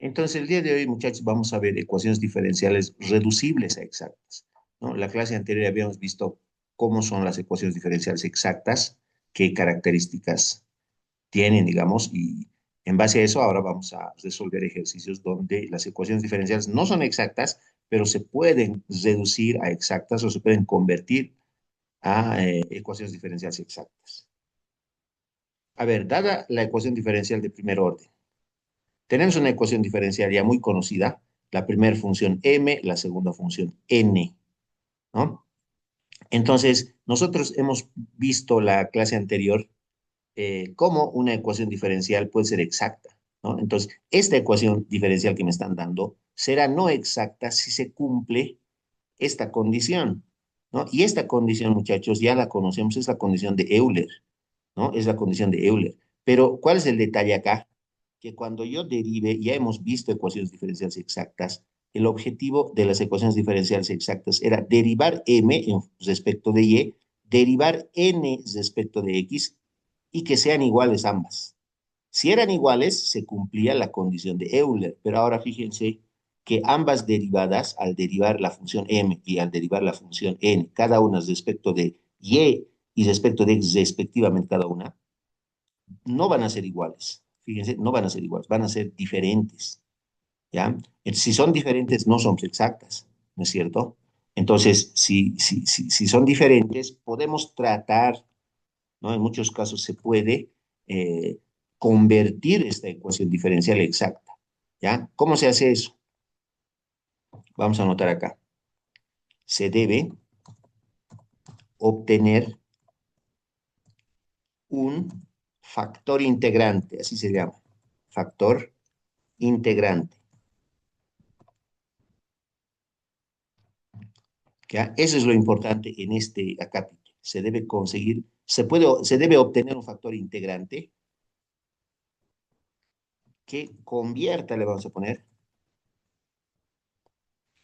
Entonces, el día de hoy, muchachos, vamos a ver ecuaciones diferenciales reducibles a exactas, ¿no? La clase anterior habíamos visto cómo son las ecuaciones diferenciales exactas, qué características tienen, digamos, y en base a eso ahora vamos a resolver ejercicios donde las ecuaciones diferenciales no son exactas, pero se pueden reducir a exactas o se pueden convertir a ecuaciones diferenciales exactas. A ver, dada la ecuación diferencial de primer orden, tenemos una ecuación diferencial ya muy conocida, la primera función m, la segunda función n, ¿no? Entonces, nosotros hemos visto la clase anterior cómo una ecuación diferencial puede ser exacta, ¿no? Entonces, esta ecuación diferencial que me están dando será no exacta si se cumple esta condición, ¿no? Y esta condición, muchachos, ya la conocemos, es la condición de Euler, ¿no? Es la condición de Euler. Pero, ¿cuál es el detalle acá? Que cuando yo derive, ya hemos visto ecuaciones diferenciales exactas, el objetivo de las ecuaciones diferenciales exactas era derivar m en respecto de y, derivar n respecto de x y que sean iguales ambas. Si eran iguales, se cumplía la condición de Euler, pero ahora fíjense que ambas derivadas, al derivar la función m y al derivar la función n, cada una respecto de y respecto de x respectivamente cada una, no van a ser iguales. Fíjense, no van a ser iguales, van a ser diferentes, ¿ya? Entonces, si son diferentes, no son exactas, ¿no es cierto? Entonces, si son diferentes, podemos tratar, ¿no? En muchos casos se puede eh, convertir esta ecuación diferencial exacta, ¿ya? ¿Cómo se hace eso? Vamos a anotar acá. Se debe obtener un factor integrante, así se llama, factor integrante. ¿Ya? Eso es lo importante en este acápite. Se debe conseguir, se debe obtener un factor integrante que convierta, le vamos a poner,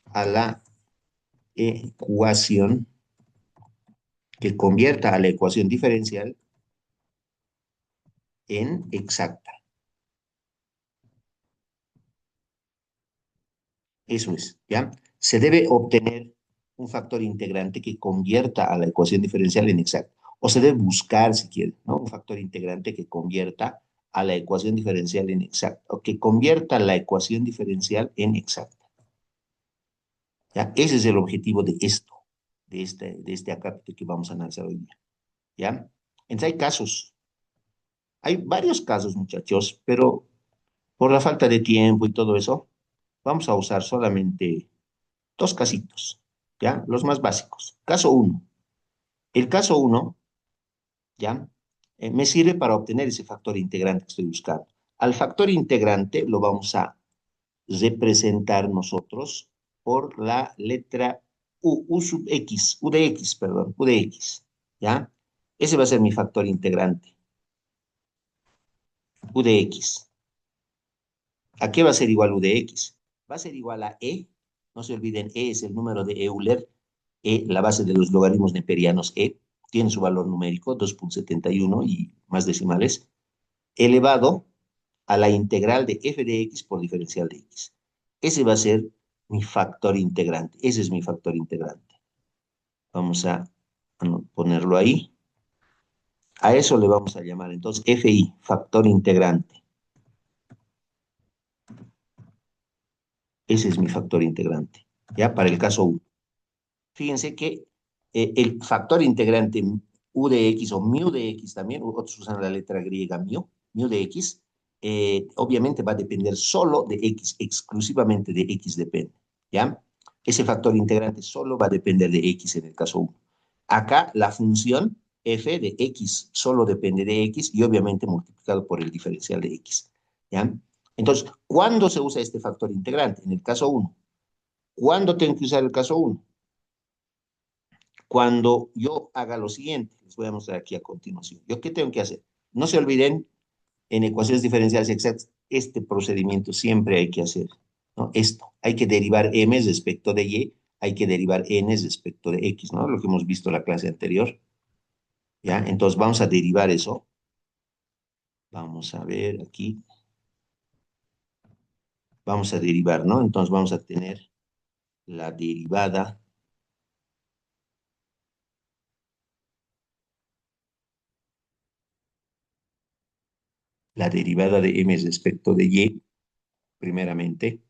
a la ecuación, que convierta a la ecuación diferencial en exacta. Eso es, ¿ya? Se debe obtener un factor integrante que convierta a la ecuación diferencial en exacta. O se debe buscar, si quiere, ¿no? Un factor integrante que convierta a la ecuación diferencial en exacta, o que convierta la ecuación diferencial en exacta. ¿Ya? Ese es el objetivo de esto, de este acápite que vamos a analizar hoy día. ¿Ya? Entonces hay casos, hay varios casos, muchachos, pero por la falta de tiempo y todo eso, vamos a usar solamente dos casitos, ¿ya? Los más básicos. Caso uno. El caso uno, ¿ya? Me sirve para obtener ese factor integrante que estoy buscando. Al factor integrante lo vamos a representar nosotros por la letra U sub X, U de X, perdón, U de X, ¿ya? Ese va a ser mi factor integrante, U de X. ¿A qué va a ser igual U de X? Va a ser igual a E, no se olviden, E es el número de Euler, E, la base de los logaritmos neperianos, E, tiene su valor numérico, 2,71 y más decimales, elevado a la integral de f de x por diferencial de x. Ese va a ser mi factor integrante. Ese es mi factor integrante. Vamos a ponerlo ahí. A eso le vamos a llamar entonces FI, factor integrante. Ese es mi factor integrante, ¿ya? Para el caso 1. Fíjense que el factor integrante u de x o mu de x también, otros usan la letra griega mu de x, obviamente va a depender solo de x, exclusivamente de x depende, ¿ya? Ese factor integrante solo va a depender de x en el caso 1. Acá la función f de x solo depende de x y obviamente multiplicado por el diferencial de x, ¿ya? Entonces, ¿cuándo se usa este factor integrante? En el caso 1. ¿Cuándo tengo que usar el caso 1? Cuando yo haga lo siguiente, les voy a mostrar aquí a continuación. ¿Yo qué tengo que hacer? No se olviden, en ecuaciones diferenciales exactas, este procedimiento siempre hay que hacer, ¿no? Esto, hay que derivar m respecto de y, hay que derivar n respecto de x, ¿no? Lo que hemos visto en la clase anterior, ¿ya? Entonces vamos a derivar eso. Vamos a ver aquí. Vamos a derivar, ¿no? Entonces vamos a tener la derivada de m respecto de y, primeramente.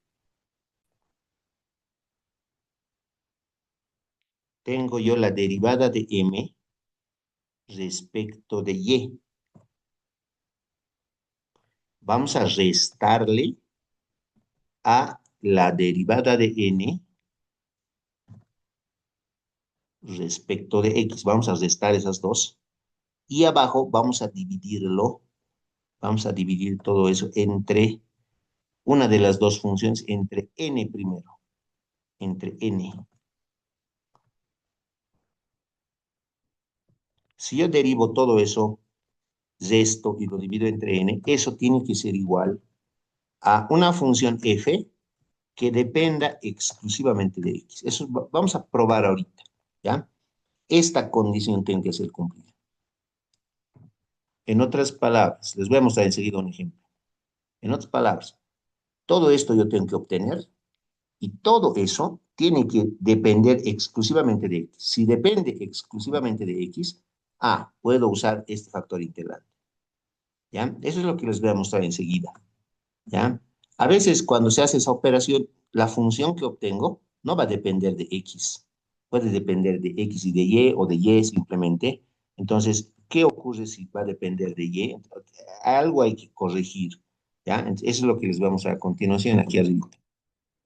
Tengo yo la derivada de m respecto de y. Vamos a restarle a la derivada de n respecto de x. Vamos a restar esas dos. Y abajo vamos a dividir todo eso entre una de las dos funciones, entre n primero, entre n. Si yo derivo todo eso, resto y lo divido entre n, eso tiene que ser igual a una función f que dependa exclusivamente de x. Eso vamos a probar ahorita, ¿ya? Esta condición tiene que ser cumplida. En otras palabras, les voy a mostrar enseguida un ejemplo. En otras palabras, todo esto yo tengo que obtener y todo eso tiene que depender exclusivamente de x. Si depende exclusivamente de x, puedo usar este factor integrante. ¿Ya? Eso es lo que les voy a mostrar enseguida. ¿Ya? A veces cuando se hace esa operación, la función que obtengo no va a depender de x. Puede depender de x y de y o de y simplemente. Entonces, ¿qué ocurre si va a depender de y? Algo hay que corregir. ¿Ya? Entonces, eso es lo que les vamos a continuación aquí arriba.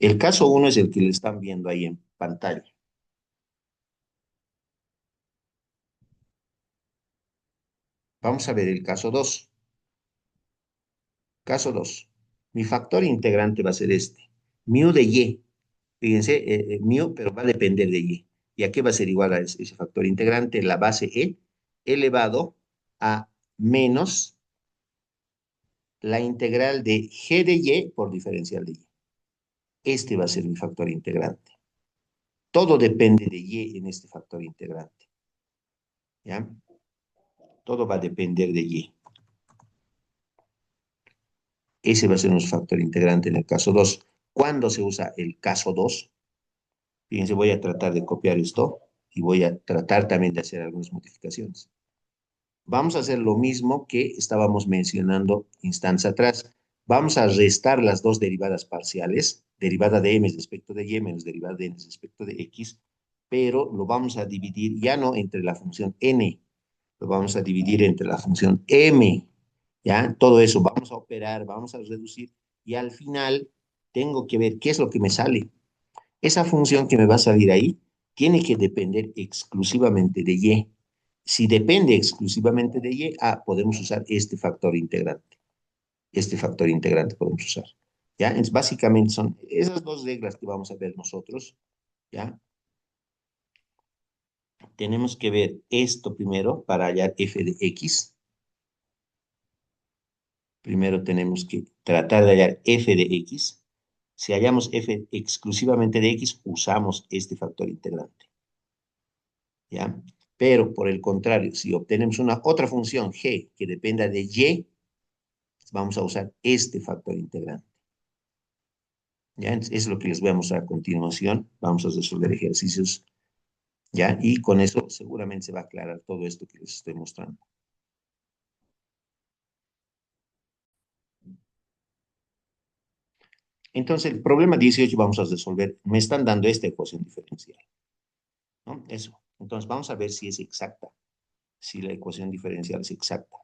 El caso uno es el que le están viendo ahí en pantalla. Vamos a ver el caso 2. Caso 2. Mi factor integrante va a ser este. Mu de y. Fíjense, mu, pero va a depender de y. ¿Y a qué va a ser igual a ese factor integrante? La base e elevado a menos la integral de g de y por diferencial de y. Este va a ser mi factor integrante. Todo depende de y en este factor integrante. ¿Ya? Todo va a depender de y. Ese va a ser nuestro factor integrante en el caso 2. ¿Cuándo se usa el caso 2? Fíjense, voy a tratar de copiar esto y voy a tratar también de hacer algunas modificaciones. Vamos a hacer lo mismo que estábamos mencionando instantes atrás. Vamos a restar las dos derivadas parciales, derivada de m respecto de y menos derivada de n respecto de x, pero lo vamos a dividir ya no entre la función n, lo vamos a dividir entre la función m. ¿Ya? Todo eso vamos a operar, vamos a reducir y al final tengo que ver qué es lo que me sale. Esa función que me va a salir ahí tiene que depender exclusivamente de y. Si depende exclusivamente de y, podemos usar este factor integrante. Este factor integrante podemos usar. ¿Ya? Entonces, básicamente son esas dos reglas que vamos a ver nosotros. ¿Ya? Tenemos que ver esto primero para hallar f de x. Primero tenemos que tratar de hallar f de x. Si hallamos f exclusivamente de x, usamos este factor integrante. ¿Ya? Pero por el contrario, si obtenemos una otra función g que dependa de y, vamos a usar este factor integrante. ¿Ya? Entonces, es lo que les voy a mostrar a continuación. Vamos a resolver ejercicios, ¿ya? Y con eso seguramente se va a aclarar todo esto que les estoy mostrando. Entonces, el problema 18 vamos a resolver. Me están dando esta ecuación diferencial, ¿no? Eso. Entonces, vamos a ver si es exacta, si la ecuación diferencial es exacta.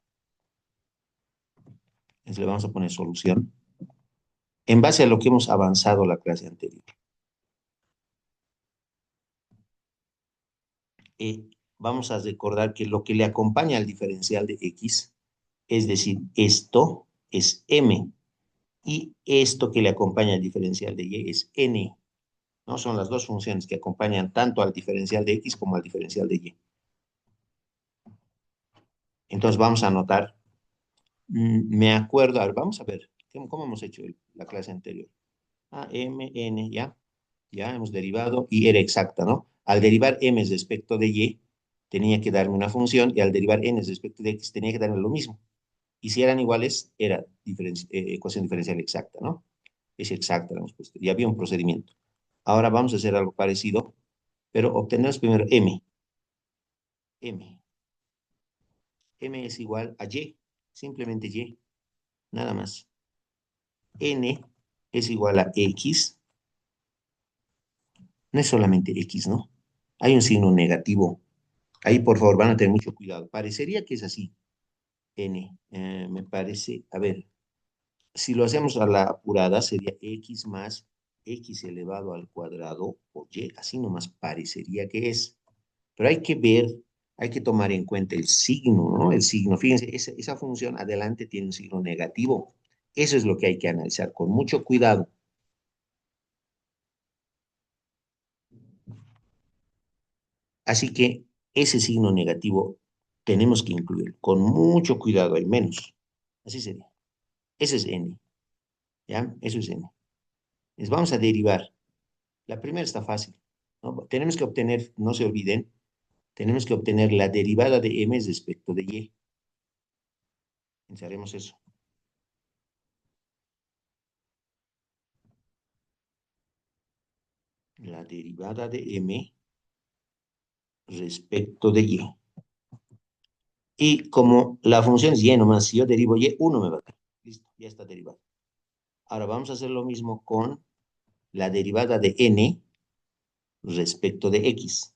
Entonces, le vamos a poner solución en base a lo que hemos avanzado la clase anterior. Vamos a recordar que lo que le acompaña al diferencial de x, es decir, esto es m, y esto que le acompaña al diferencial de y es n, ¿no? Son las dos funciones que acompañan tanto al diferencial de x como al diferencial de y. Entonces vamos a anotar, me acuerdo, a ver, vamos a ver, ¿cómo hemos hecho la clase anterior? M, n, ya hemos derivado y era exacta, ¿no? Al derivar m respecto de y, tenía que darme una función y al derivar n respecto de x tenía que darme lo mismo. Y si eran iguales, era ecuación diferencial exacta, ¿no? Es exacta, la hemos puesto. Y había un procedimiento. Ahora vamos a hacer algo parecido, pero obtenemos primero M. M. M es igual a Y, simplemente Y, nada más. N es igual a X, no es solamente X, ¿no? Hay un signo negativo. Ahí, por favor, van a tener mucho cuidado. Parecería que es así. N, me parece, a ver, si lo hacemos a la apurada, sería X más X elevado al cuadrado por Y, así nomás parecería que es. Pero hay que ver, hay que tomar en cuenta el signo, ¿no? El signo, fíjense, esa función adelante tiene un signo negativo. Eso es lo que hay que analizar con mucho cuidado. Así que ese signo negativo tenemos que incluir con mucho cuidado, al menos. Así sería. Ese es n, ¿ya? Eso es n. Les vamos a derivar. La primera está fácil, ¿no? Tenemos que obtener, no se olviden, tenemos que obtener la derivada de m respecto de y. Pensaremos eso. La derivada de m respecto de y. Y como la función es y nomás, si yo derivo y, uno me va a dar. Listo, ya está derivado. Ahora vamos a hacer lo mismo con la derivada de n respecto de x.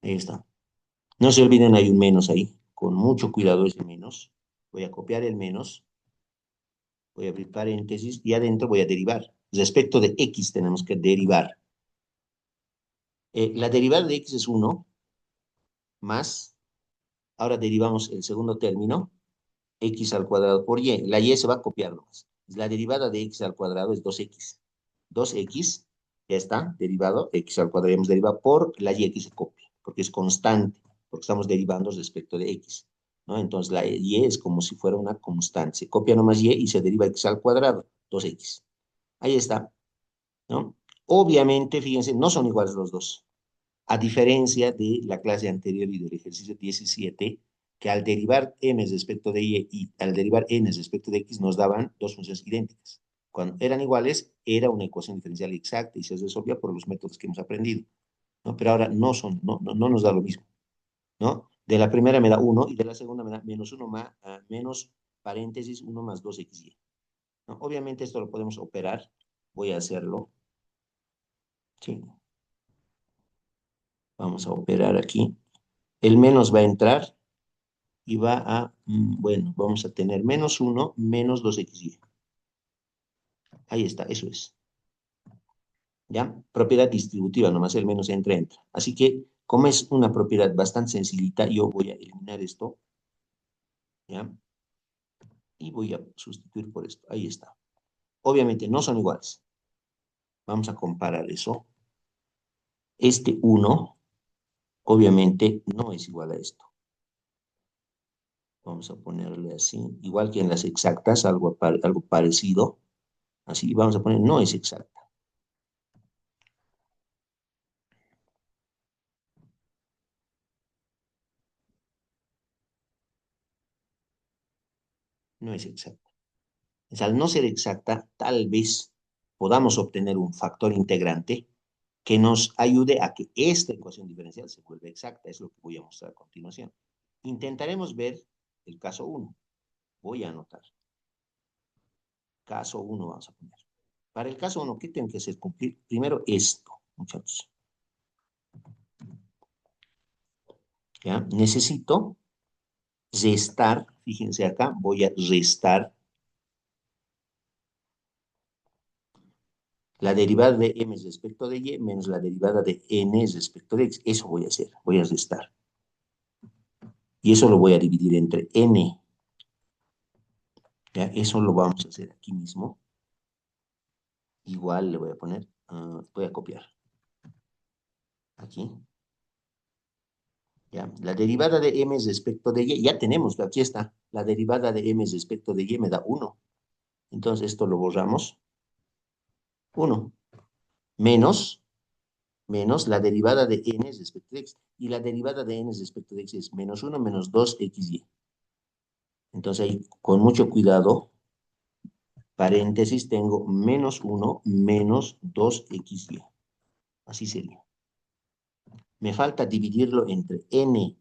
Ahí está. No se olviden, hay un menos ahí. Con mucho cuidado ese menos. Voy a copiar el menos. Voy a abrir paréntesis y adentro voy a derivar. Respecto de x tenemos que derivar. La derivada de x es 1 más, ahora derivamos el segundo término, x al cuadrado por y. La y se va a copiar nomás. La derivada de x al cuadrado es 2x. 2x, ya está, derivado, x al cuadrado, hemos derivado por la y que se copia, porque es constante, porque estamos derivando respecto de x, ¿no? Entonces la y es como si fuera una constante, se copia nomás y se deriva x al cuadrado, 2x. Ahí está, ¿no? Obviamente, fíjense, no son iguales los dos, a diferencia de la clase anterior y del ejercicio 17, que al derivar m respecto de y al derivar n respecto de x nos daban dos funciones idénticas. Cuando eran iguales, era una ecuación diferencial exacta y se resolvía por los métodos que hemos aprendido, ¿no? Pero ahora no son, no nos da lo mismo, ¿no? De la primera me da 1 y de la segunda me da menos 1 más, menos paréntesis 1 más 2xy, ¿no? Obviamente esto lo podemos operar, voy a hacerlo, ¿sí? Vamos a operar aquí. El menos va a entrar y va a, bueno, vamos a tener menos 1 menos 2xy. Ahí está, eso es. ¿Ya? Propiedad distributiva, nomás el menos entra. Así que, como es una propiedad bastante sencillita, yo voy a eliminar esto, ¿ya? Y voy a sustituir por esto. Ahí está. Obviamente no son iguales. Vamos a comparar eso. Este 1, obviamente, no es igual a esto. Vamos a ponerle así, igual que en las exactas, algo parecido. Así vamos a poner, no es exacta. No es exacta. Entonces, al no ser exacta, tal vez podamos obtener un factor integrante que nos ayude a que esta ecuación diferencial se vuelva exacta. Es lo que voy a mostrar a continuación. Intentaremos ver el caso 1. Voy a anotar. Caso 1 vamos a poner. Para el caso 1, ¿qué tengo que hacer? Cumplir primero esto, muchachos. ¿Ya? Necesito restar, fíjense acá, voy a restar la derivada de m respecto de y menos la derivada de n respecto de x. Eso voy a hacer, voy a restar. Y eso lo voy a dividir entre n. ¿Ya? Eso lo vamos a hacer aquí mismo. Igual le voy a poner, voy a copiar. Aquí. ¿Ya? La derivada de m respecto de y, ya tenemos, aquí está. La derivada de m respecto de y me da 1. Entonces esto lo borramos. 1. Menos, menos la derivada de n respecto de x. Y la derivada de n respecto de x es menos 1 menos 2xy. Entonces ahí, con mucho cuidado, paréntesis, tengo -1 menos 2xy. Así sería. Me falta dividirlo entre n.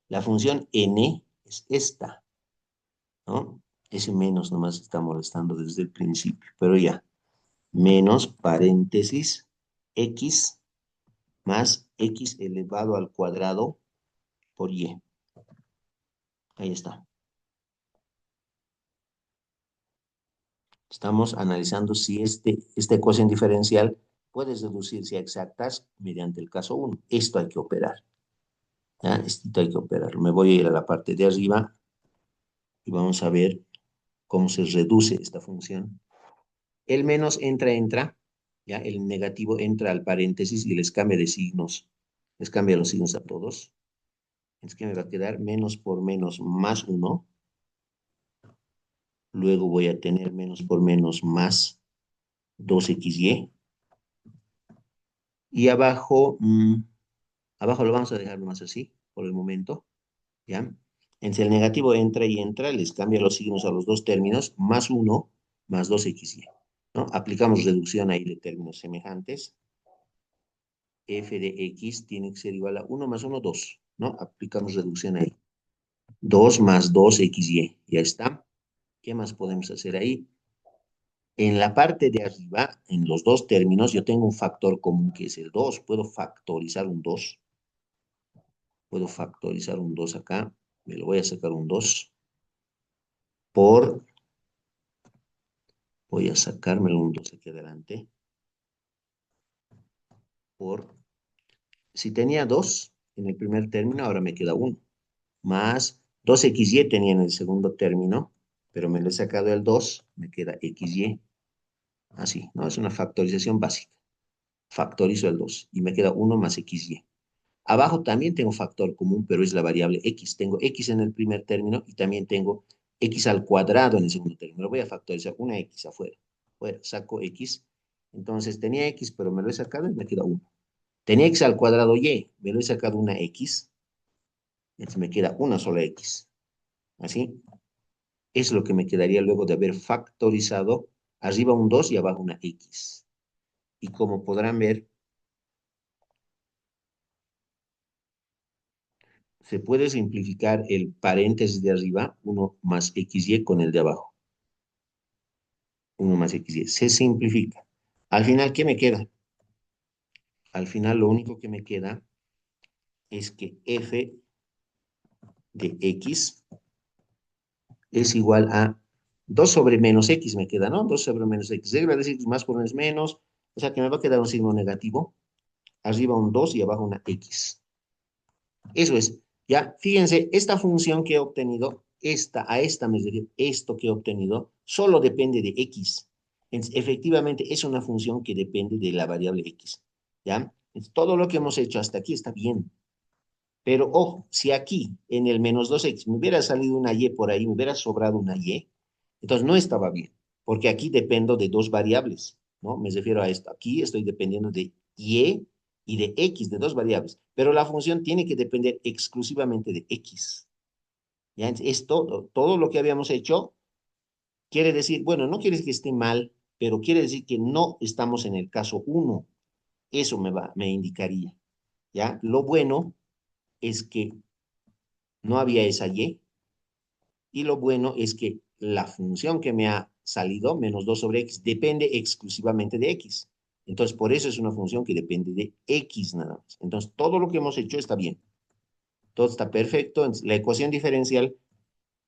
La función n es esta, ¿no? Ese menos nomás está molestando desde el principio, pero ya. Menos paréntesis x más x elevado al cuadrado por y. Ahí está. Estamos analizando si esta ecuación diferencial puede reducirse a exactas mediante el caso 1. Esto hay que operar. ¿Ya? Esto hay que operar. Me voy a ir a la parte de arriba y vamos a ver cómo se reduce esta función. El menos entra, ¿ya? El negativo entra al paréntesis y les cambia de signos. Les cambia los signos a todos. Es que me va a quedar menos por menos más 1. Luego voy a tener menos por menos más 2xy. Y abajo, abajo lo vamos a dejar nomás así, por el momento, ¿ya? Entonces el negativo entra y entra, les cambia los signos a los dos términos, más 1 más 2xy, ¿no? Aplicamos reducción ahí de términos semejantes. F de x tiene que ser igual a 1 más 1, 2, ¿no? Aplicamos reducción ahí. 2 más 2xy, ya está. ¿Qué más podemos hacer ahí? En la parte de arriba, en los dos términos, yo tengo un factor común que es el 2. Puedo factorizar un 2. Puedo factorizar un 2 acá. Me lo voy a sacar un 2 por, voy a sacármelo un 2 aquí adelante, por, si tenía 2 en el primer término, ahora me queda 1, más 2xy tenía en el segundo término, pero me lo he sacado el 2, me queda xy, así, ¿no? Es una factorización básica. Factorizo el 2 y me queda 1 más xy. Abajo también tengo factor común, pero es la variable x. Tengo x en el primer término y también tengo x al cuadrado en el segundo término. Lo voy a factorizar una x afuera. Fuera, saco x. Entonces tenía x, pero me lo he sacado y me queda 1. Tenía x al cuadrado y, me lo he sacado una x. Entonces me queda una sola x. Así es lo que me quedaría luego de haber factorizado arriba un 2 y abajo una x. Y como podrán ver, se puede simplificar el paréntesis de arriba, 1 más xy, con el de abajo. 1 más xy. Se simplifica. Al final, ¿qué me queda? Al final, lo único que me queda es que f de x es igual a 2 sobre menos x, me queda, ¿no? 2 sobre menos x. Regla de x más por un es menos. O sea que me va a quedar un signo negativo. Arriba un 2 y abajo una x. Eso es. Ya, fíjense, esta función que he obtenido, a esta me refiero, esto que he obtenido, solo depende de x. Entonces, efectivamente, es una función que depende de la variable x. ¿Ya? Entonces, todo lo que hemos hecho hasta aquí está bien. Pero, ojo, si aquí, en el menos 2x, me hubiera salido una y por ahí, me hubiera sobrado una y, entonces no estaba bien, porque aquí dependo de dos variables, ¿no? Me refiero a esto. Aquí estoy dependiendo de y de x, de dos variables, pero la función tiene que depender exclusivamente de x. ¿Ya? Es todo lo que habíamos hecho quiere decir, bueno, no quiere decir que esté mal, pero quiere decir que no estamos en el caso uno. Eso me indicaría, ¿ya? Lo bueno es que no había esa y lo bueno es que la función que me ha salido, menos 2 sobre x, depende exclusivamente de x. Entonces, por eso es una función que depende de x nada más. Entonces, todo lo que hemos hecho está bien. Todo está perfecto. Entonces, la ecuación diferencial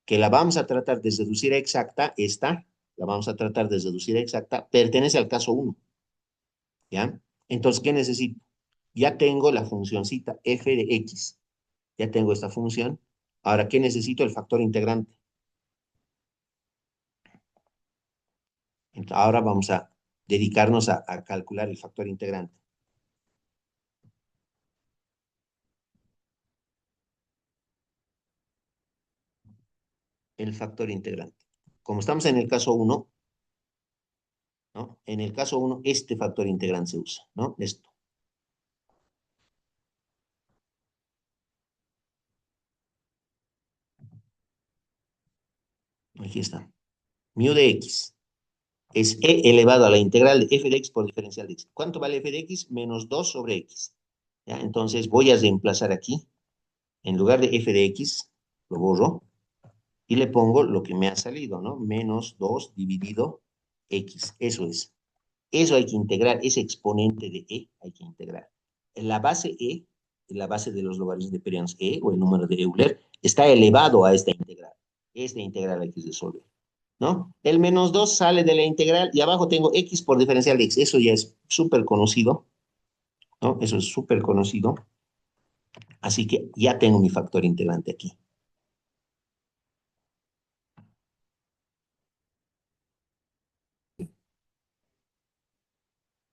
que la vamos a tratar de reducir a exacta, esta, la vamos a tratar de reducir a exacta, pertenece al caso uno. ¿Ya? Entonces, ¿qué necesito? Ya tengo la funcioncita f de x. Ya tengo esta función. Ahora, ¿qué necesito? El factor integrante. Entonces, ahora vamos a dedicarnos a calcular el factor integrante. El factor integrante. Como estamos en el caso uno, ¿no? En el caso uno, este factor integrante se usa, ¿no? Esto. Aquí está. Mu de x es e elevado a la integral de f de x por diferencial de x. ¿Cuánto vale f de x? Menos 2 sobre x. ¿Ya? Entonces voy a reemplazar aquí, en lugar de f de x, lo borro y le pongo lo que me ha salido, ¿no? Menos 2 dividido x. Eso es. Eso hay que integrar, ese exponente de e hay que integrar. En la base e, en la base de los logaritmos neperianos e, o el número de Euler, está elevado a esta integral. Esta integral hay que resolver, ¿no? El menos 2 sale de la integral y abajo tengo x por diferencial de x. Eso ya es súper conocido, ¿no? Eso es súper conocido. Así que ya tengo mi factor integrante aquí.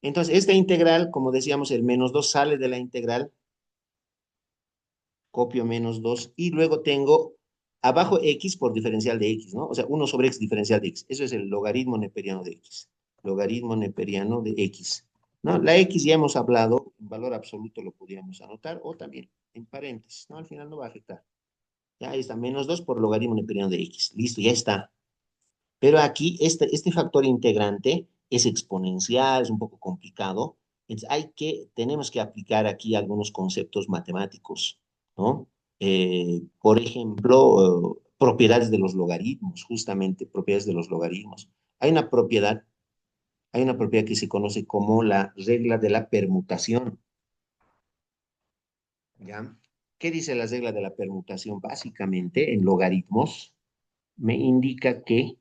Entonces, esta integral, como decíamos, el menos 2 sale de la integral, copio menos 2 y luego tengo abajo x por diferencial de x, ¿no? O sea, 1 sobre x diferencial de x. Eso es el logaritmo neperiano de x. Logaritmo neperiano de x, ¿no? La x ya hemos hablado, en valor absoluto lo podríamos anotar o también en paréntesis, ¿no? Al final no va a afectar. Ya ahí está, menos 2 por logaritmo neperiano de x. Listo, ya está. Pero aquí este factor integrante es exponencial, es un poco complicado. Entonces tenemos que aplicar aquí algunos conceptos matemáticos, ¿no? Por ejemplo, propiedades de los logaritmos, justamente propiedades de los logaritmos. Hay una propiedad, hay una propiedad que se conoce como la regla de la permutación, ¿ya? ¿Qué dice la regla de la permutación? Básicamente, en logaritmos, me indica que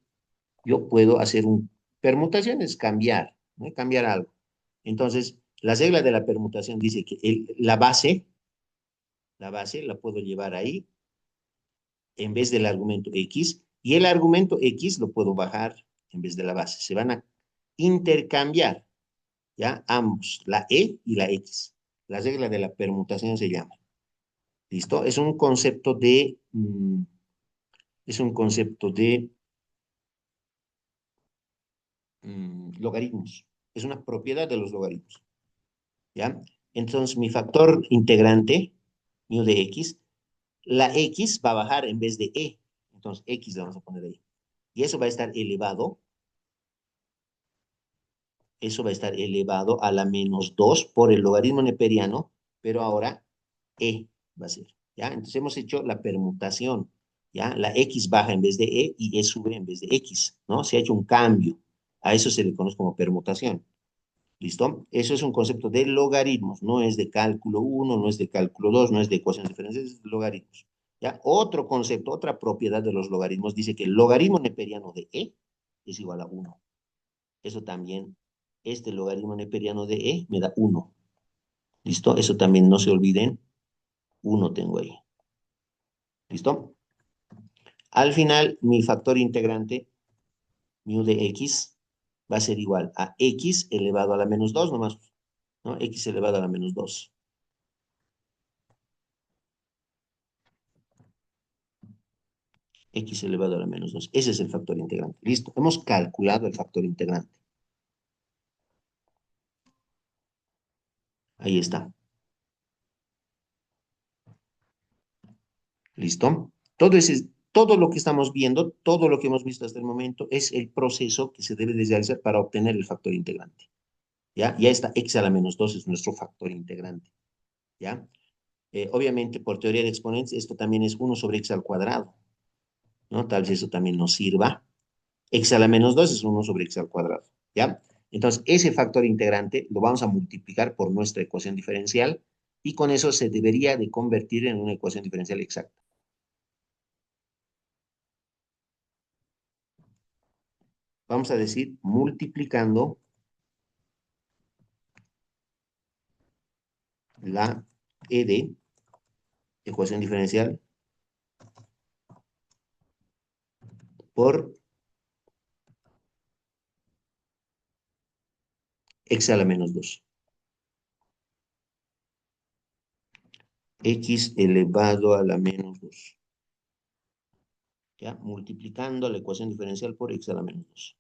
yo puedo hacer un permutación, es cambiar, ¿no? Cambiar algo. Entonces, la regla de la permutación dice que la base la puedo llevar ahí en vez del argumento X y el argumento X lo puedo bajar en vez de la base. Se van a intercambiar, ¿ya? Ambos, la E y la X. La regla de la permutación se llama. ¿Listo? Es un concepto de logaritmos. Es una propiedad de los logaritmos. ¿Ya? Entonces, mi factor integrante, mu de x, la x va a bajar en vez de e. Entonces, x le vamos a poner ahí. Y eso va a estar elevado a la menos 2 por el logaritmo neperiano, pero ahora e va a ser. ¿Ya? Entonces, hemos hecho la permutación. ¿Ya? La x baja en vez de e y e sube en vez de x, ¿no? Se ha hecho un cambio. A eso se le conoce como permutación. ¿Listo? Eso es un concepto de logaritmos, no es de cálculo uno, no es de cálculo 2, no es de ecuaciones diferenciales, es de logaritmos. ¿Ya? Otro concepto, otra propiedad de los logaritmos dice que el logaritmo neperiano de e es igual a uno. Eso también, este logaritmo neperiano de e me da uno. ¿Listo? Eso también no se olviden, uno tengo ahí. ¿Listo? Al final, mi factor integrante, mu de x, va a ser igual a x elevado a la menos 2 nomás, ¿no? X elevado a la menos 2. X elevado a la menos 2. Ese es el factor integrante. Listo. Hemos calculado el factor integrante. Ahí está. ¿Listo? Todo lo que estamos viendo, todo lo que hemos visto hasta el momento, es el proceso que se debe de realizar para obtener el factor integrante. ¿Ya? Ya está, x a la menos 2 es nuestro factor integrante. ¿Ya? Obviamente, por teoría de exponentes, esto también es uno sobre x al cuadrado. ¿No? Tal vez eso también nos sirva. X a la menos 2 es uno sobre x al cuadrado. ¿Ya? Entonces, ese factor integrante lo vamos a multiplicar por nuestra ecuación diferencial y con eso se debería de convertir en una ecuación diferencial exacta. Vamos a decir multiplicando la e de ecuación diferencial por x a la menos 2. X elevado a la menos 2. ¿Ya? Multiplicando la ecuación diferencial por x a la menos 2.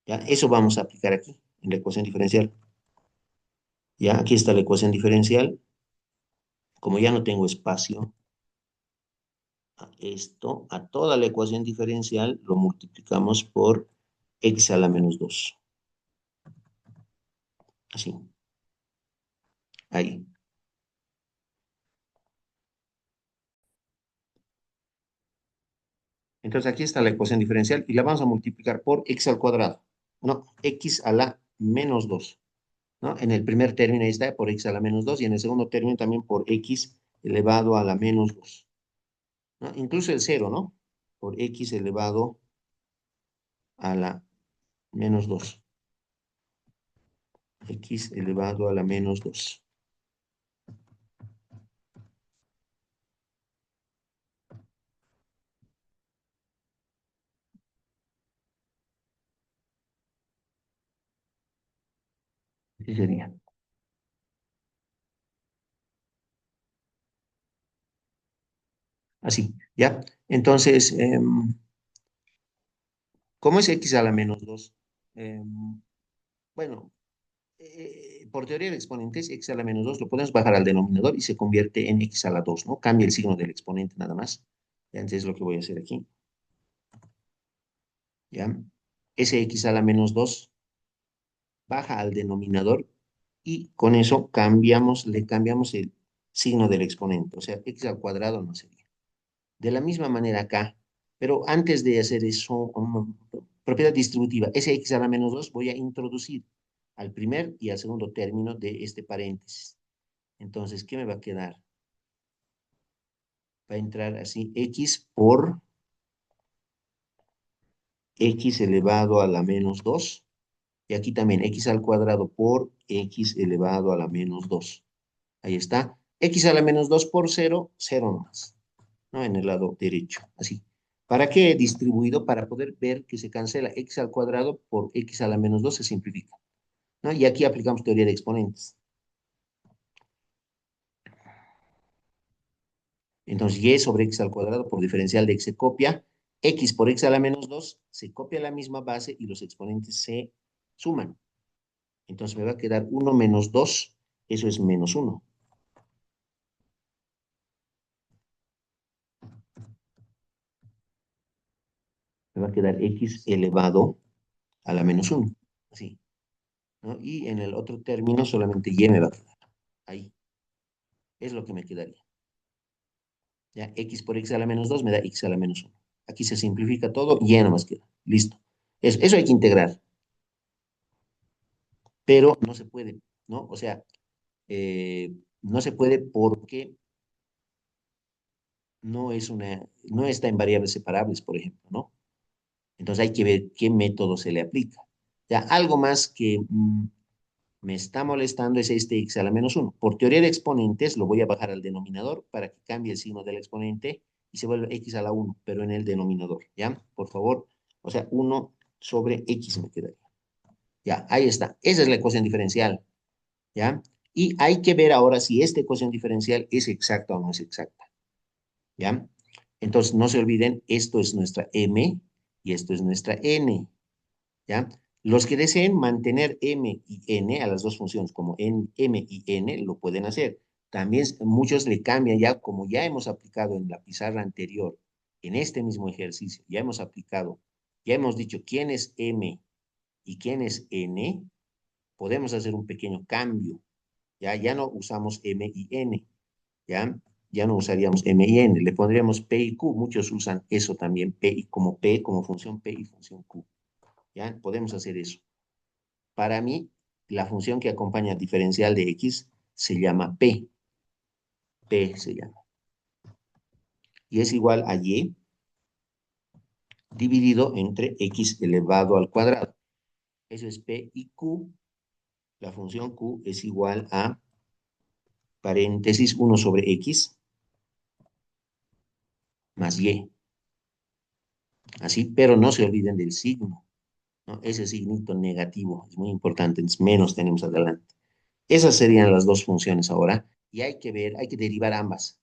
¿Ya? Eso vamos a aplicar aquí, en la ecuación diferencial. ¿Ya? Aquí está la ecuación diferencial. Como ya no tengo espacio, Esto, a toda la ecuación diferencial, lo multiplicamos por x a la menos 2. Así, ahí. Entonces aquí está la ecuación diferencial y la vamos a multiplicar por x al cuadrado. No, x a la menos 2. ¿No? En el primer término ahí está por x a la menos 2 y en el segundo término también por x elevado a la menos 2. ¿No? Incluso el cero, ¿no? Por x elevado a la menos 2. X elevado a la menos 2. Así sería. Así, ¿ya? Entonces, ¿cómo es x a la menos 2? Bueno, por teoría de exponentes, x a la menos 2 lo podemos bajar al denominador y se convierte en x a la 2, ¿no? Cambia el signo del exponente nada más. Ya, entonces es lo que voy a hacer aquí. ¿Ya? Ese x a la menos 2 baja al denominador y con eso le cambiamos el signo del exponente. O sea, x al cuadrado no sería. De la misma manera acá, pero antes de hacer eso, propiedad distributiva, ese x a la menos 2 voy a introducir al primer y al segundo término de este paréntesis. Entonces, ¿qué me va a quedar? Va a entrar así, x por x elevado a la menos 2. Y aquí también x al cuadrado por x elevado a la menos 2. Ahí está. X a la menos 2 por cero, cero nomás, ¿no? En el lado derecho, así. ¿Para qué he distribuido? Para poder ver que se cancela x al cuadrado por x a la menos 2 se simplifica, ¿no? Y aquí aplicamos teoría de exponentes. Entonces, y sobre x al cuadrado por diferencial de x se copia, x por x a la menos 2 se copia la misma base y los exponentes se suman. Entonces me va a quedar 1 menos 2, eso es menos 1. Me va a quedar x elevado a la menos 1. Así, ¿no? Y en el otro término solamente y me va a quedar. Ahí es lo que me quedaría. Ya, x por x a la menos 2 me da x a la menos 1. Aquí se simplifica todo y ya no más queda. Listo. Eso hay que integrar, pero no se puede, ¿no? O sea, no se puede porque no está en variables separables, por ejemplo, ¿no? Entonces hay que ver qué método se le aplica. Ya, algo más que me está molestando es este x a la menos 1. Por teoría de exponentes lo voy a bajar al denominador para que cambie el signo del exponente y se vuelve x a la 1, pero en el denominador, ¿ya? Por favor, o sea, 1 sobre x me quedaría. Ya, ahí está. Esa es la ecuación diferencial, ¿ya? Y hay que ver ahora si esta ecuación diferencial es exacta o no es exacta, ¿ya? Entonces, no se olviden, esto es nuestra m y esto es nuestra n, ¿ya? Los que deseen mantener m y n a las dos funciones como m y n lo pueden hacer. También muchos le cambian ya, como ya hemos aplicado en la pizarra anterior, en este mismo ejercicio, ya hemos aplicado, ya hemos dicho quién es m y quién es n, podemos hacer un pequeño cambio. Ya no usamos m y n, ¿ya? Ya no usaríamos m y n, le pondríamos p y q. Muchos usan eso también, p, como función p y función q. ¿Ya? Podemos hacer eso. Para mí, la función que acompaña diferencial de x se llama p. P se llama. Y es igual a y dividido entre x elevado al cuadrado. Eso es p y q. La función q es igual a paréntesis 1 sobre x más y. Así, pero no se olviden del signo, ¿no? Ese signito negativo es muy importante, es menos tenemos adelante. Esas serían las dos funciones ahora. Y hay que ver, hay que derivar ambas.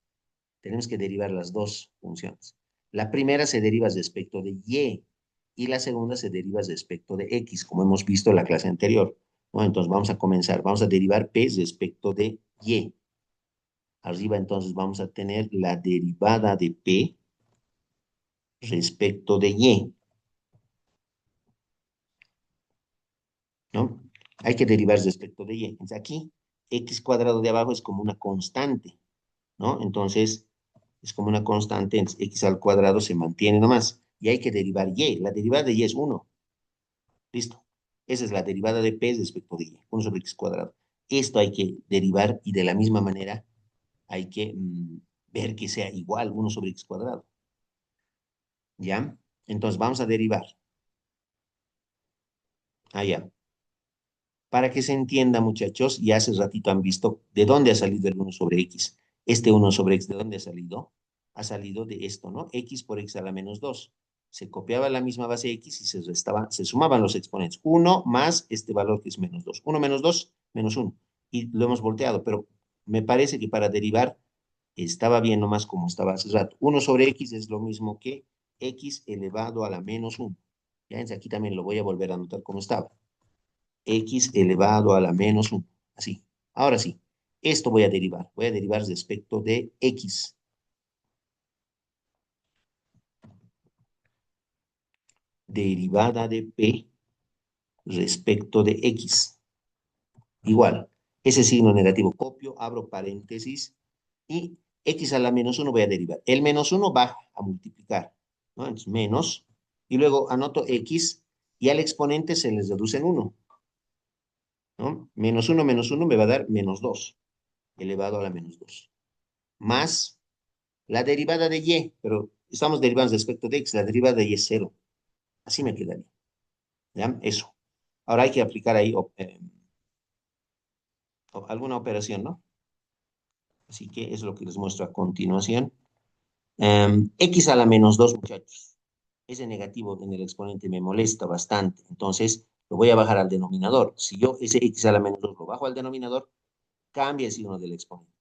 Tenemos que derivar las dos funciones. La primera se deriva respecto de y la segunda se deriva respecto de x, como hemos visto en la clase anterior. ¿No? Entonces vamos a comenzar, vamos a derivar p respecto de y. Arriba entonces vamos a tener la derivada de p respecto de y, ¿no? Hay que derivar respecto de y. Entonces aquí, x cuadrado de abajo es como una constante, ¿no? Entonces, es como una constante, entonces x al cuadrado se mantiene nomás. Y hay que derivar y. La derivada de y es 1. Listo. Esa es la derivada de p respecto de y, 1 sobre x cuadrado. Esto hay que derivar y de la misma manera hay que ver que sea igual 1 sobre x cuadrado. ¿Ya? Entonces vamos a derivar. Ya. Para que se entienda, muchachos, y hace ratito han visto de dónde ha salido el 1 sobre x. Este 1 sobre x, ¿de dónde ha salido? Ha salido de esto, ¿no? X por x a la menos 2. Se copiaba la misma base x y se restaba, se sumaban los exponentes. 1 más este valor que es menos 2. 1 menos 2, menos 1. Y lo hemos volteado, pero me parece que para derivar estaba bien nomás como estaba hace rato. 1 sobre x es lo mismo que x elevado a la menos 1. Ya, entonces aquí también lo voy a volver a anotar como estaba x elevado a la menos 1. Así. Ahora sí, esto voy a derivar. Voy a derivar respecto de x. Derivada de p respecto de x. Igual, ese signo negativo copio, abro paréntesis y x a la menos 1 voy a derivar. El menos 1 baja a multiplicar, ¿no? Entonces, menos, y luego anoto x y al exponente se les reduce en 1, ¿no? Menos uno me va a dar menos 2 elevado a la menos 2. Más la derivada de y, pero estamos derivando respecto de x, la derivada de y es 0. Así me quedaría. ¿Ya? Eso. Ahora hay que aplicar ahí alguna operación, ¿no? Así que es lo que les muestro a continuación. X a la menos 2, muchachos. Ese negativo en el exponente me molesta bastante. Entonces, lo voy a bajar al denominador. Si yo ese x a la menos 2 lo bajo al denominador, cambia el signo del exponente.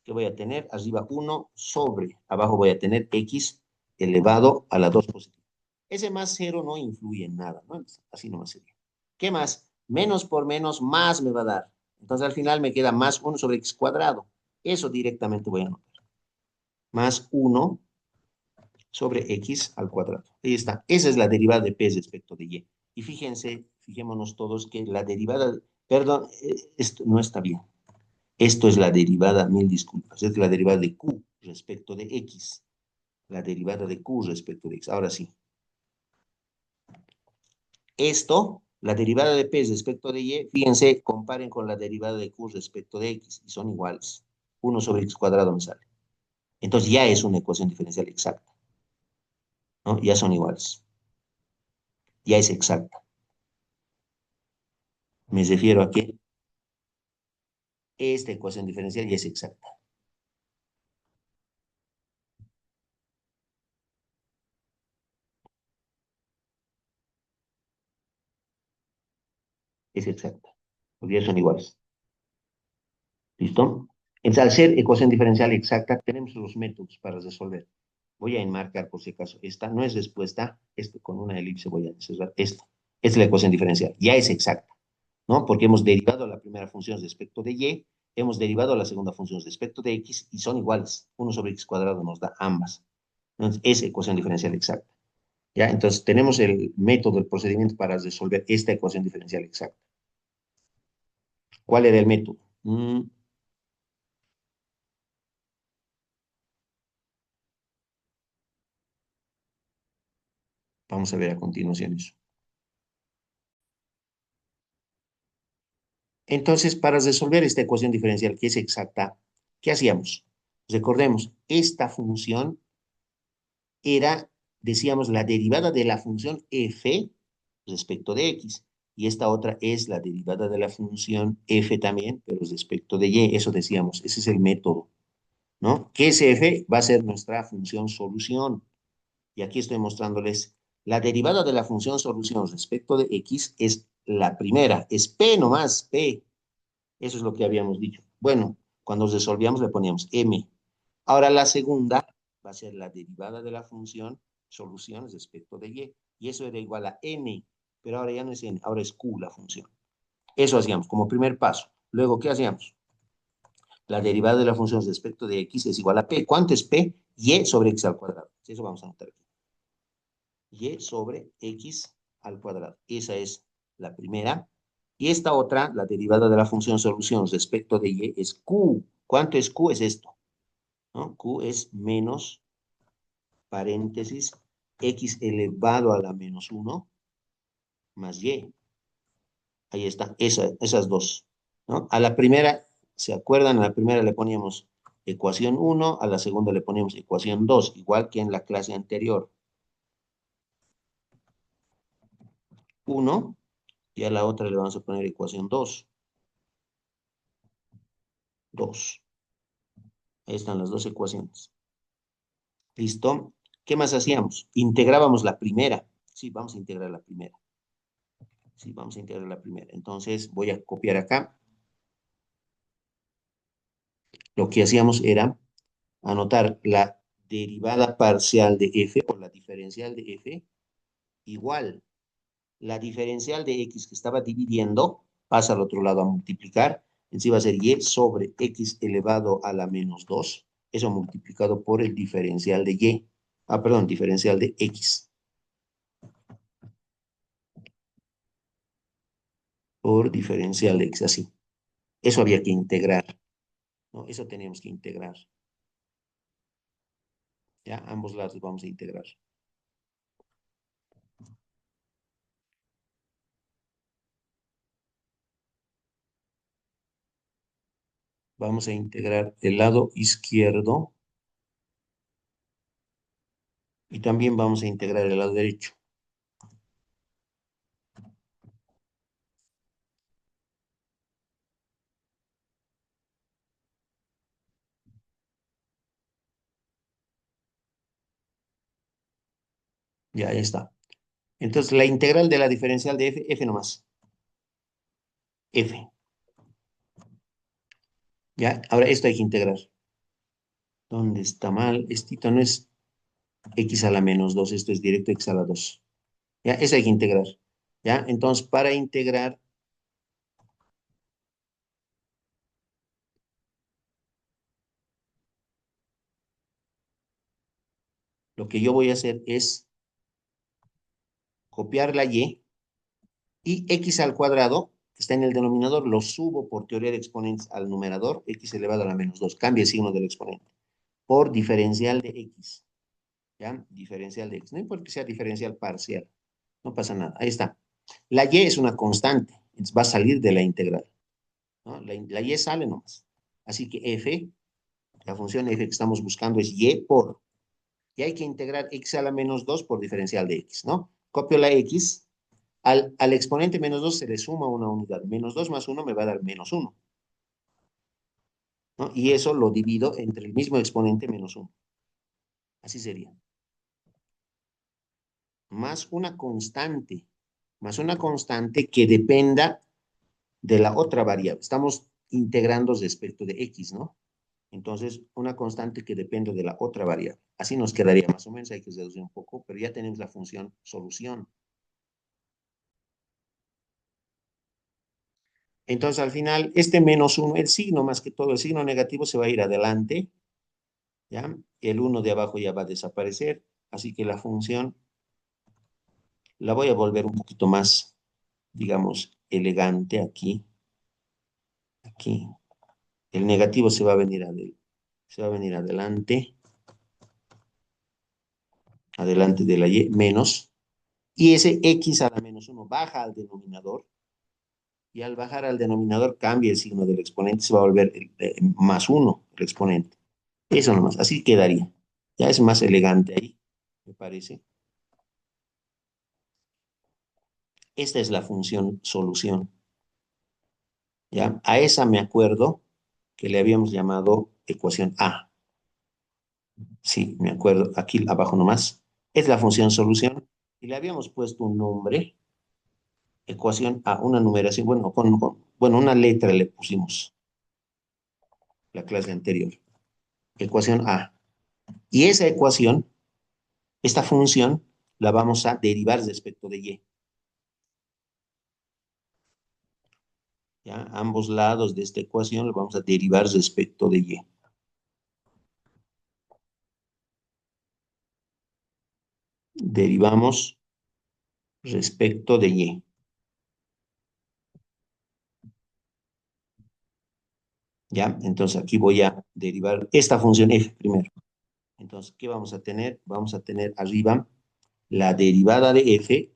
¿Qué voy a tener? Arriba 1 sobre, abajo voy a tener x elevado a la 2 positiva. Ese más 0 no influye en nada, ¿no? Así nomás sería. ¿Qué más? Menos por menos, más me va a dar. Entonces al final me queda más 1 sobre x cuadrado. Eso directamente voy a anotar. Más 1 sobre x al cuadrado. Ahí está. Esa es la derivada de p respecto de y. Y fíjense, fijémonos todos que la derivada, perdón, esto no está bien. Esto es la derivada, mil disculpas, es la derivada de q respecto de x. La derivada de q respecto de x. Ahora sí. Esto, la derivada de p respecto de y, fíjense, comparen con la derivada de q respecto de x y son iguales. 1 sobre x cuadrado me sale. Entonces ya es una ecuación diferencial exacta, ¿no? Ya son iguales. Ya es exacta. Me refiero a que esta ecuación diferencial ya es exacta. Es exacta. Porque ya son iguales. ¿Listo? Entonces, al ser ecuación diferencial exacta, tenemos los métodos para resolver. Voy a enmarcar por si acaso. Esta no es respuesta. Esto con una elipse voy a cerrar. Esta es la ecuación diferencial. Ya es exacta, ¿no? Porque hemos derivado la primera función respecto de y, hemos derivado la segunda función respecto de x y son iguales. 1 sobre x cuadrado nos da ambas. Entonces, es ecuación diferencial exacta. ¿Ya? Entonces, tenemos el método, el procedimiento para resolver esta ecuación diferencial exacta. ¿Cuál era el método? Vamos a ver a continuación eso. Entonces, para resolver esta ecuación diferencial que es exacta, ¿qué hacíamos? Recordemos, esta función era, decíamos, la derivada de la función f respecto de x. Y esta otra es la derivada de la función f también, pero respecto de y. Eso decíamos, ese es el método, ¿no? Que ese f va a ser nuestra función solución. Y aquí estoy mostrándoles la derivada de la función solución respecto de x es la primera, es p nomás, p. Eso es lo que habíamos dicho. Bueno, cuando resolvíamos le poníamos m. Ahora la segunda va a ser la derivada de la función solución respecto de y. Y eso era igual a n, pero ahora ya no es n, ahora es q la función. Eso hacíamos como primer paso. Luego, ¿qué hacíamos? La derivada de la función respecto de x es igual a p. ¿Cuánto es p? Y sobre x al cuadrado. Eso vamos a anotar aquí. y sobre x al cuadrado. Esa es la primera. Y esta otra, la derivada de la función solución respecto de y, es q. ¿Cuánto es q? Es esto, ¿no? Q es menos, paréntesis, x elevado a la menos 1 más y. Ahí está, esas dos, ¿no? A la primera, ¿se acuerdan? A la primera le poníamos ecuación 1, a la segunda le poníamos ecuación 2, igual que en la clase anterior. 1, y a la otra le vamos a poner ecuación 2. 2. Ahí están las dos ecuaciones. ¿Listo? ¿Qué más hacíamos? Integrábamos la primera. Sí, vamos a integrar la primera. Sí, vamos a integrar la primera. Entonces voy a copiar acá. Lo que hacíamos era anotar la derivada parcial de f o la diferencial de f igual. La diferencial de x que estaba dividiendo pasa al otro lado a multiplicar. Entonces va a ser y sobre x elevado a la menos 2. Eso multiplicado por el diferencial de y. Ah, perdón, diferencial de x. Por diferencial de x, así. Eso había que integrar, ¿no? Eso teníamos que integrar. Ya, ambos lados vamos a integrar. Vamos a integrar el lado izquierdo y también vamos a integrar el lado derecho. Ya, ahí está. Entonces, la integral de la diferencial de f, f nomás. F. Ya, ahora esto hay que integrar. ¿Dónde está mal? Esto no es x a la menos 2, esto es directo x a la 2. Ya, eso hay que integrar. Ya, entonces, para integrar, lo que yo voy a hacer es copiar la y x al cuadrado, que está en el denominador, lo subo por teoría de exponentes al numerador, x elevado a la menos 2. Cambia el signo del exponente, por diferencial de x. ¿Ya? Diferencial de x. No importa que sea diferencial parcial, no pasa nada. Ahí está. La y es una constante, entonces va a salir de la integral, ¿no? La y sale nomás. Así que f, la función f que estamos buscando es y por, y hay que integrar x a la menos 2 por diferencial de x, ¿no? Copio la x, al exponente menos 2 se le suma una unidad. Menos 2 más 1 me va a dar menos 1, ¿no? Y eso lo divido entre el mismo exponente menos 1. Así sería. Más una constante. Más una constante que dependa de la otra variable. Estamos integrando respecto de x, ¿no? Entonces, una constante que depende de la otra variable. Así nos quedaría más o menos. Hay que reducir un poco, pero ya tenemos la función solución. Entonces, al final, este menos 1, el signo más que todo, el signo negativo se va a ir adelante, ¿ya? El 1 de abajo ya va a desaparecer, así que la función la voy a volver un poquito más, digamos, elegante aquí, aquí. El negativo se va a venir adelante, adelante de la y, menos, y ese x a la menos 1 baja al denominador, y al bajar al denominador cambia el signo del exponente, se va a volver más 1 el exponente. Eso nomás, así quedaría. Ya es más elegante ahí, me parece. Esta es la función solución. ¿Ya? A esa me acuerdo que le habíamos llamado ecuación A. Sí, me acuerdo, aquí abajo nomás. Es la función solución y le habíamos puesto un nombre, ecuación A, una numeración, bueno, bueno, una letra le pusimos la clase anterior, ecuación A. Y esa ecuación, esta función, la vamos a derivar respecto de Y. ¿Ya? Ambos lados de esta ecuación lo vamos a derivar respecto de Y. derivamos respecto de y. ¿Ya? Entonces aquí voy a derivar esta función f primero. Entonces, ¿qué vamos a tener? Vamos a tener arriba la derivada de f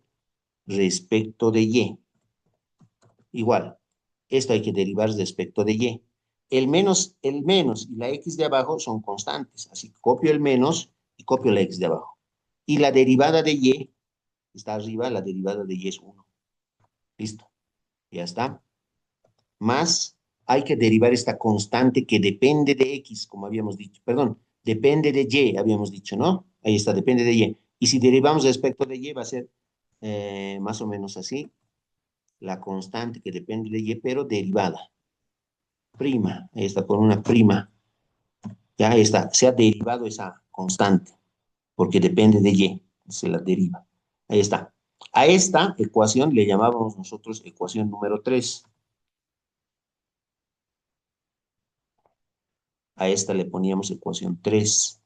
respecto de y. Igual, esto hay que derivar respecto de y. El menos y la x de abajo son constantes, así que copio el menos y copio la x de abajo. Y la derivada de y está arriba, la derivada de y es 1. Listo, ya está. Más hay que derivar esta constante que depende de x, como habíamos dicho. Perdón, depende de y, habíamos dicho, ¿no? Ahí está, depende de y. Y si derivamos respecto de y, va a ser más o menos así, la constante que depende de y, pero derivada. Prima, ahí está, con una prima. Ya está, se ha derivado esa constante, porque depende de y, se la deriva. Ahí está. A esta ecuación le llamábamos nosotros ecuación número 3. A esta le poníamos ecuación 3.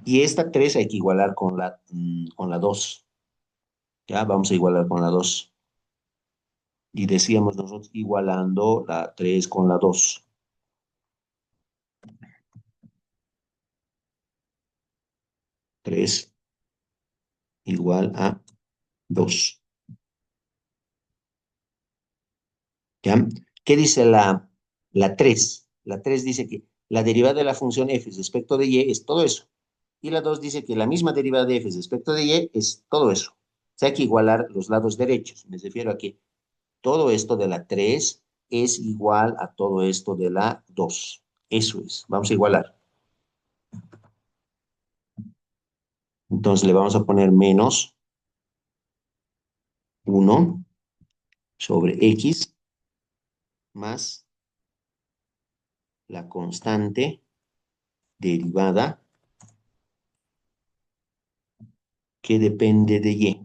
Y esta 3 hay que igualar con la 2. Ya, vamos a igualar con la 2. Y decíamos nosotros igualando la 3 con la 2. 3 igual a 2. ¿Ya? ¿Qué dice la 3? La 3 dice que la derivada de la función f respecto de y es todo eso. Y la 2 dice que la misma derivada de f respecto de y es todo eso. O sea, hay que igualar los lados derechos. Me refiero a que todo esto de la 3 es igual a todo esto de la 2. Eso es. Vamos a igualar. Entonces le vamos a poner menos 1 sobre x más la constante derivada que depende de y.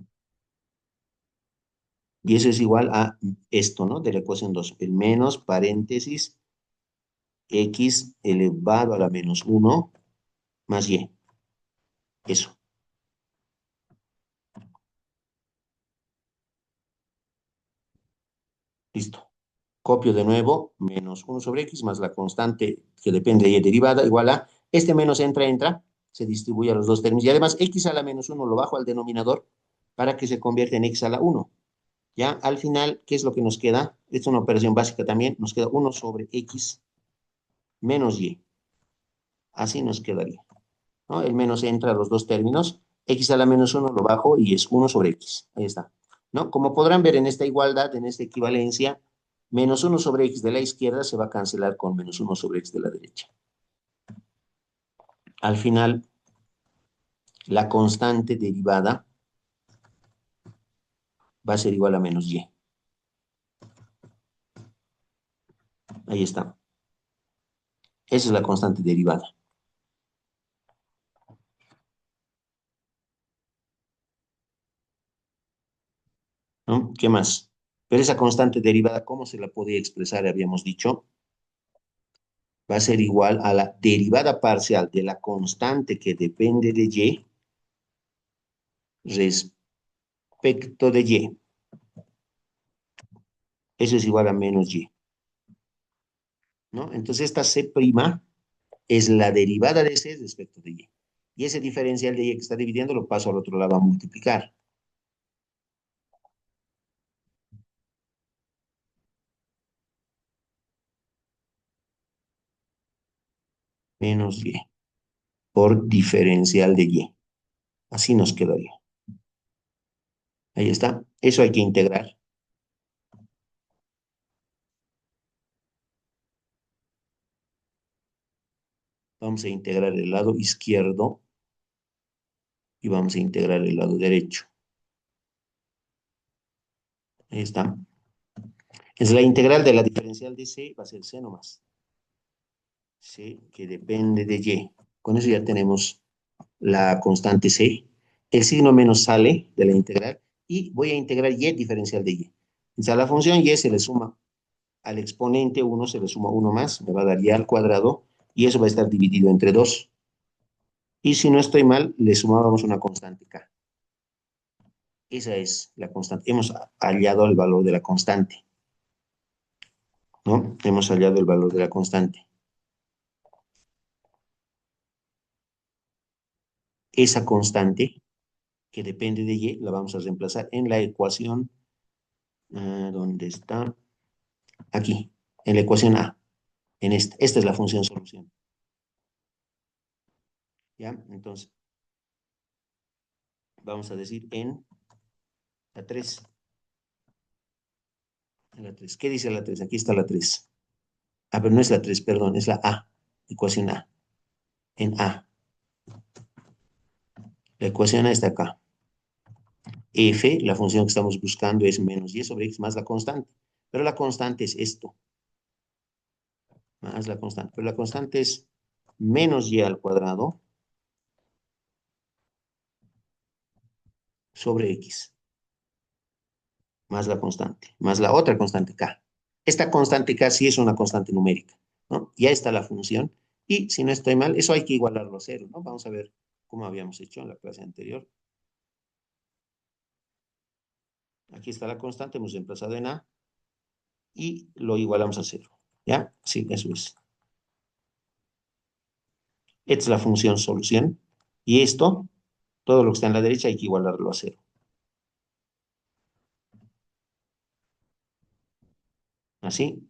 Y eso es igual a esto, ¿no? De la ecuación 2. El menos paréntesis x elevado a la menos 1 más y. Eso. Listo. Copio de nuevo, menos 1 sobre x más la constante que depende de y derivada igual a, este menos entra, se distribuye a los dos términos. Y además, x a la menos 1 lo bajo al denominador para que se convierta en x a la 1. Ya, al final, ¿qué es lo que nos queda? Esta es una operación básica también. Nos queda 1 sobre x menos y. Así nos quedaría, ¿no? El menos entra a los dos términos. X a la menos 1 lo bajo y es 1 sobre x. Ahí está, ¿no? Como podrán ver en esta igualdad, en esta equivalencia, menos 1 sobre x de la izquierda se va a cancelar con menos 1 sobre x de la derecha. Al final, la constante derivada va a ser igual a menos y. Ahí está. Esa es la constante derivada, ¿no? ¿Qué más? Pero esa constante derivada, ¿cómo se la podía expresar? Habíamos dicho, va a ser igual a la derivada parcial de la constante que depende de y respecto de y. Eso es igual a menos y, ¿no? Entonces esta c' es la derivada de c respecto de y. Y ese diferencial de y que está dividiendo lo paso al otro lado a multiplicar. Menos y por diferencial de y. Así nos quedaría. Ahí está. Eso hay que integrar. Vamos a integrar el lado izquierdo y vamos a integrar el lado derecho. Ahí está. Es la integral de la diferencial de c, va a ser c nomás. C que depende de y. Con eso ya tenemos la constante c. El signo menos sale de la integral y voy a integrar y diferencial de y. Entonces a la función y se le suma al exponente 1, se le suma 1 más, me va a dar y al cuadrado y eso va a estar dividido entre 2. Y si no estoy mal, le sumábamos una constante K. Esa es la constante. Hemos hallado el valor de la constante, ¿no? Hemos hallado el valor de la constante. Esa constante que depende de Y la vamos a reemplazar en la ecuación, ¿dónde está? Aquí, en la ecuación A. En esta. Esta es la función solución. ¿Ya? Entonces, vamos a decir en la 3. En la 3. ¿Qué dice la 3? Aquí está la 3. Ah, pero no es la 3, perdón, es la A. Ecuación A. En A. La ecuación A está acá. F, la función que estamos buscando es menos y sobre x más la constante. Pero la constante es esto, más la constante. Pero la constante es menos y al cuadrado sobre x, más la constante, más la otra constante k. Esta constante k sí es una constante numérica, ¿no? Ya está la función. Y si no estoy mal, eso hay que igualarlo a cero, ¿no? Vamos a ver cómo habíamos hecho en la clase anterior. Aquí está la constante, hemos reemplazado en a y lo igualamos a cero. ¿Ya? Sí, eso es. Esta es la función solución. Y esto, todo lo que está en la derecha, hay que igualarlo a cero. Así,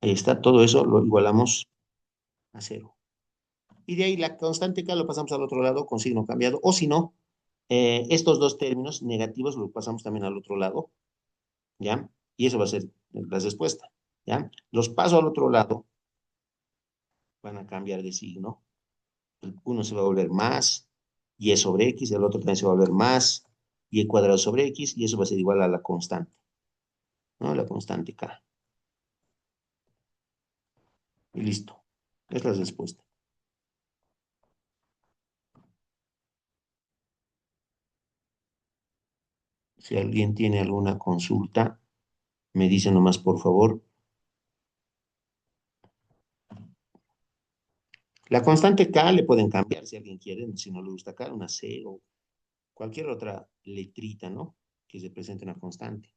ahí está, todo eso lo igualamos a cero. Y de ahí la constante K lo pasamos al otro lado con signo cambiado. O si no, estos dos términos negativos lo pasamos también al otro lado, ¿ya? Y eso va a ser la respuesta, ¿ya? Los paso al otro lado, van a cambiar de signo. Uno se va a volver más, y sobre x, el otro también se va a volver más, y cuadrado sobre x, y eso va a ser igual a la constante, ¿no? La constante K. Y listo. Es la respuesta. Si alguien tiene alguna consulta, me dice nomás, por favor. La constante K le pueden cambiar si alguien quiere, si no le gusta K, una C o cualquier otra letrita, ¿no? Que se presente una constante.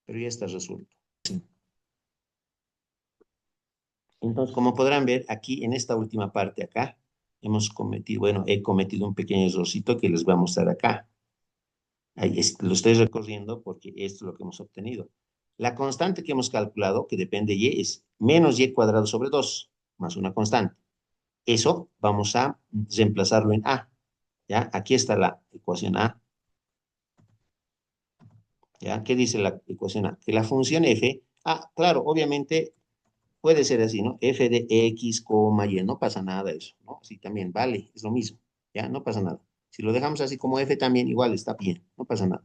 Pero ya está resuelto. Entonces, como podrán ver, aquí en esta última parte acá, hemos cometido, bueno, he cometido un pequeño errorcito que les voy a mostrar acá. Ahí lo estoy recorriendo porque esto es lo que hemos obtenido. La constante que hemos calculado, que depende de y, es menos y cuadrado sobre 2, más una constante. Eso vamos a reemplazarlo en a. ¿Ya? Aquí está la ecuación a. ¿Ya? ¿Qué dice la ecuación a? Que la función f, claro, obviamente puede ser así, ¿no? F de x, y, no pasa nada eso, ¿no? Sí, también vale, es lo mismo, ¿ya? No pasa nada. Si lo dejamos así como f también, igual está bien, no pasa nada,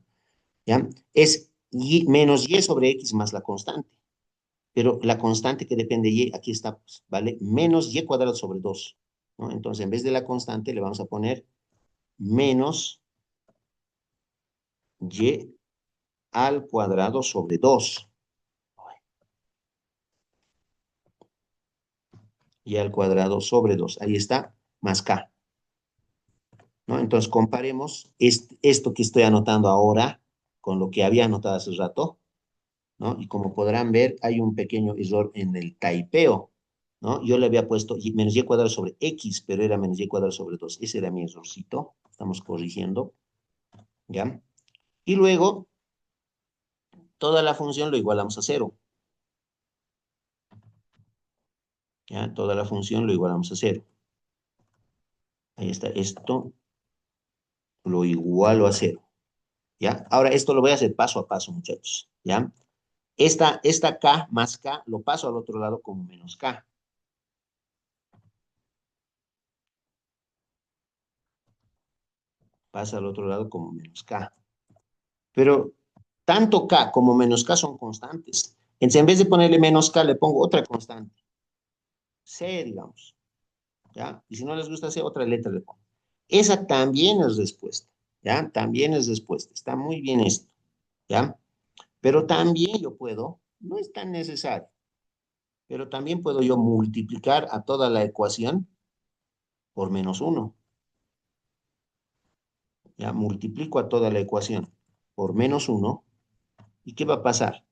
¿ya? Es y, menos y sobre x más la constante, pero la constante que depende de y, aquí está, pues, ¿vale? Menos y cuadrado sobre 2, ¿no? Entonces, en vez de la constante, le vamos a poner menos y al cuadrado sobre 2, y al cuadrado sobre 2, ahí está, más k, ¿no? Entonces comparemos esto que estoy anotando ahora con lo que había anotado hace rato, ¿no? Y como podrán ver, hay un pequeño error en el taipeo, ¿no? Yo le había puesto menos y cuadrado sobre x, pero era menos y cuadrado sobre 2. Ese era mi errorcito. Estamos corrigiendo, ¿ya? Y luego, toda la función lo igualamos a cero, ¿ya? Toda la función lo igualamos a cero. Ahí está, esto lo igualo a cero, ¿ya? Ahora esto lo voy a hacer paso a paso, muchachos, ¿ya? Esta K más K lo paso al otro lado como menos K. Pasa al otro lado como menos K. Pero tanto K como menos K son constantes. Entonces, en vez de ponerle menos K, le pongo otra constante. C, digamos. ¿Ya? Y si no les gusta C, otra letra le pongo. Esa también es respuesta. ¿Ya? También es respuesta. Está muy bien esto. ¿Ya? Pero también yo puedo, no es tan necesario, pero también puedo yo multiplicar a toda la ecuación por -1. Ya multiplico a toda la ecuación por -1. ¿Y qué va a pasar?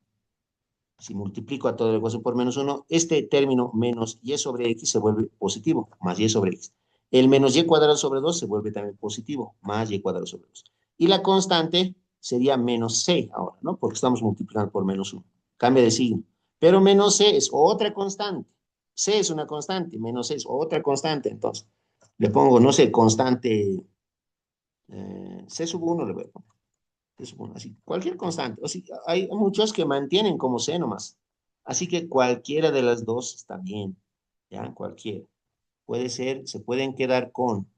Si multiplico a toda la ecuación por -1, este término menos y sobre x se vuelve positivo, más y sobre x. El menos y cuadrado sobre 2 se vuelve también positivo, más y cuadrado sobre 2. Y la constante sería menos c ahora, ¿no? Porque estamos multiplicando por -1. Cambia de signo. Pero menos c es otra constante. C es una constante, menos c es otra constante. Entonces, le pongo, no sé, constante c sub 1 le voy a poner. Es bueno, así, cualquier constante. O sea, hay muchos que mantienen como C nomás. Así que cualquiera de las dos está bien, ¿ya? Cualquiera. Puede ser, se pueden quedar con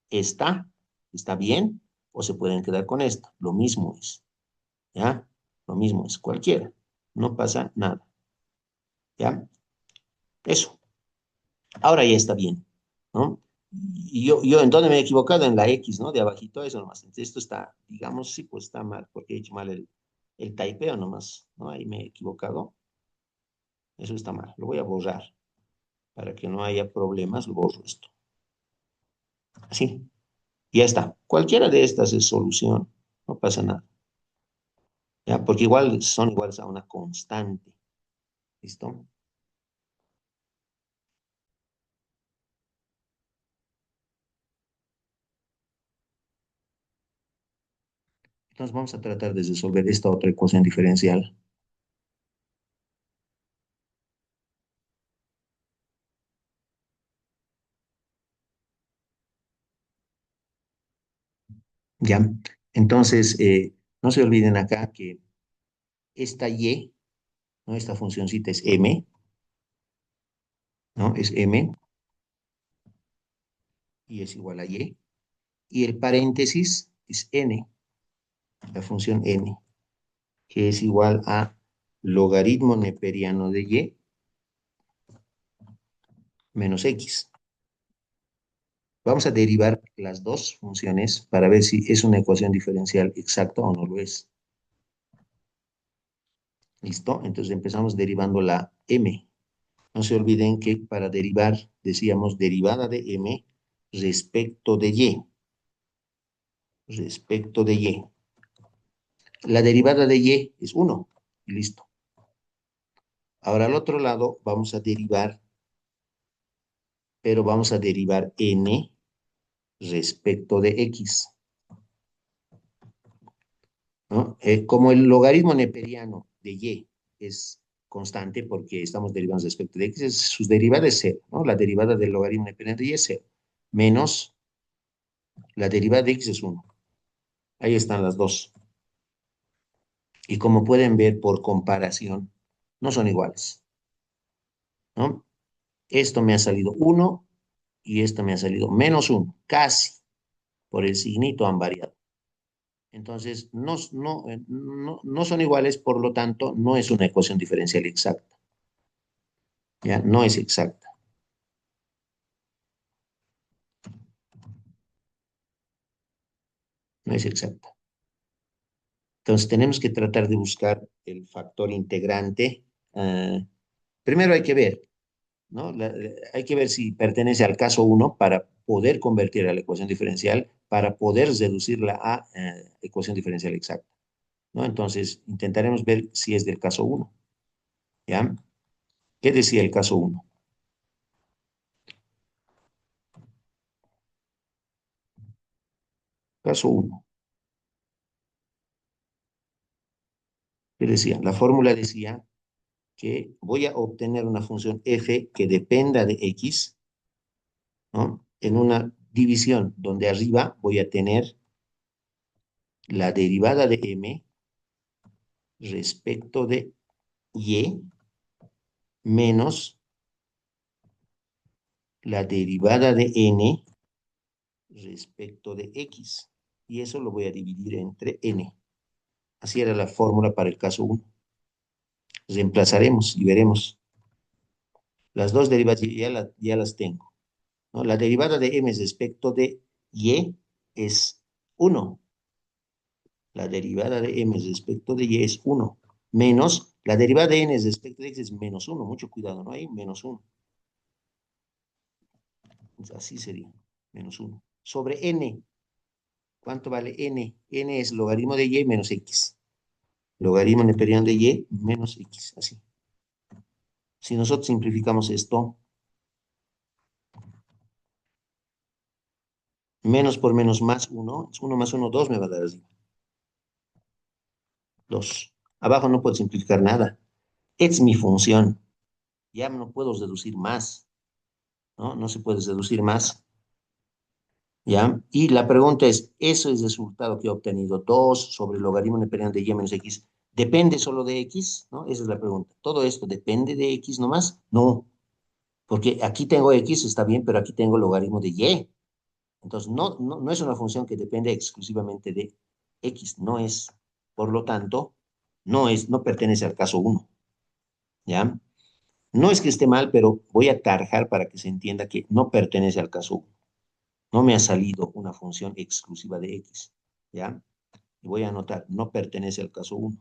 esta, está bien, o se pueden quedar con esta. Lo mismo es, ¿ya? Lo mismo es, cualquiera. No pasa nada, ¿ya? Eso. Ahora ya está bien, ¿no? Y yo ¿en dónde me he equivocado? En la X, ¿no? De abajito, eso nomás. Entonces, esto está, digamos, sí, pues está mal, porque he hecho mal el taipeo nomás, ¿no? Ahí me he equivocado. Eso está mal. Lo voy a borrar para que no haya problemas. Lo borro esto. Así. Ya está. Cualquiera de estas es solución. No pasa nada. ¿Ya? Porque igual son iguales a una constante. ¿Listo? Entonces vamos a tratar de resolver esta otra ecuación diferencial. ¿Ya? Entonces, no se olviden acá que esta y, ¿no? Esta funcioncita es m, ¿no? Es m y es igual a y. Y el paréntesis es n, la función n, que es igual a logaritmo neperiano de y menos x. Vamos a derivar las dos funciones para ver si es una ecuación diferencial exacta o no lo es. ¿Listo? Entonces empezamos derivando la m. No se olviden que para derivar decíamos derivada de m respecto de y. Respecto de y. La derivada de y es 1. Y listo. Ahora al otro lado vamos a derivar, pero vamos a derivar n respecto de x, ¿no? Como el logaritmo neperiano de y es constante porque estamos derivando respecto de x, su derivada es cero, ¿no? La derivada del logaritmo neperiano de y es cero, menos la derivada de x es 1. Ahí están las dos. Y como pueden ver por comparación, no son iguales, ¿no? Esto me ha salido 1 y esto me ha salido -1, casi, por el signito han variado. Entonces, no son iguales, por lo tanto, no es una ecuación diferencial exacta. ¿Ya? No es exacta. No es exacta. Entonces, tenemos que tratar de buscar el factor integrante. Primero hay que ver, ¿no? Hay que ver si pertenece al caso 1 para poder convertir a la ecuación diferencial, para poder reducirla a ecuación diferencial exacta, ¿no? Entonces, intentaremos ver si es del caso 1. ¿Ya? ¿Qué decía el caso 1? Caso 1. ¿Qué decía? La fórmula decía que voy a obtener una función f que dependa de x, ¿no? En una división donde arriba voy a tener la derivada de m respecto de y menos la derivada de n respecto de x. Y eso lo voy a dividir entre n. Así era la fórmula para el caso 1. Reemplazaremos y veremos. Las dos derivadas ya las tengo, ¿no? La derivada de m respecto de y es 1. La derivada de m respecto de y es 1. menos la derivada de n respecto de x es menos uno. Mucho cuidado, ¿no? Hay menos uno. Así sería, menos uno. Sobre n, ¿cuánto vale n? N es logaritmo de y menos x. Logaritmo neperiano de y menos x, así. Si nosotros simplificamos esto, menos por menos más uno, es 1 más uno, 2 me va a dar así. 2. Abajo no puedo simplificar nada. Es mi función. Ya no puedo reducir más, ¿no? No se puede reducir más, ¿ya? Y la pregunta es, ¿eso es el resultado que he obtenido? 2 sobre el logaritmo neperiano de y menos x. ¿Depende solo de x? ¿No? Esa es la pregunta. ¿Todo esto depende de x nomás? No, porque aquí tengo x, está bien, pero aquí tengo logaritmo de y. Entonces, no es una función que depende exclusivamente de x, no es. Por lo tanto, no pertenece al caso uno, ¿ya? No es que esté mal, pero voy a tarjar para que se entienda que no pertenece al caso uno. No me ha salido una función exclusiva de x, ¿ya? Y voy a anotar, no pertenece al caso uno.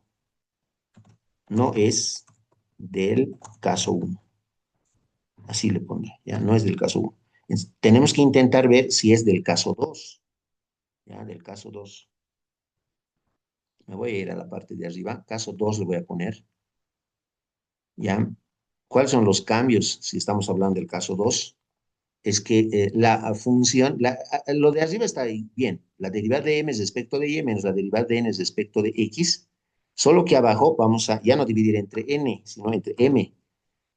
No es del caso uno. Así le pondré, ¿ya? No es del caso uno. Tenemos que intentar ver si es del caso 2, ¿ya? Del caso 2. Me voy a ir a la parte de arriba. Caso 2 le voy a poner, ¿ya? ¿Cuáles son los cambios si estamos hablando del caso 2? Es que la función, lo de arriba está ahí, bien, la derivada de m respecto de y menos la derivada de n respecto de x, solo que abajo vamos a ya no dividir entre n, sino entre m.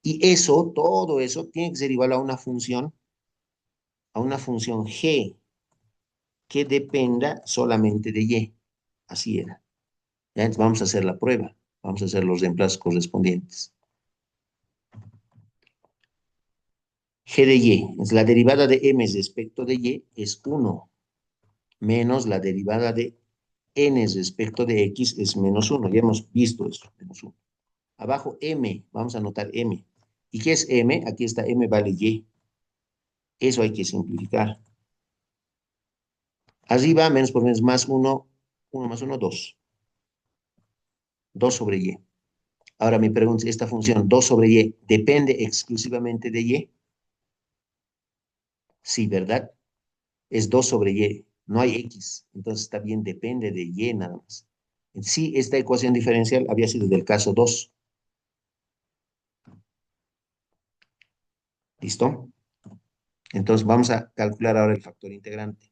Y eso, todo eso, tiene que ser igual a una función g que dependa solamente de y. Así era. Ya, entonces vamos a hacer la prueba, vamos a hacer los reemplazos correspondientes. G de y, es la derivada de m respecto de y es uno menos la derivada de n respecto de x es menos uno. Ya hemos visto eso, menos uno. Abajo m, vamos a anotar m. ¿Y qué es m? Aquí está m vale y. Eso hay que simplificar. Arriba, menos por menos más uno, uno más uno, 2. 2 sobre y. Ahora mi pregunta es, ¿esta función 2 sobre y depende exclusivamente de y? Sí, ¿verdad? Es 2 sobre y, no hay x, entonces está bien, depende de y nada más. Sí, esta ecuación diferencial había sido del caso 2. ¿Listo? Entonces vamos a calcular ahora el factor integrante.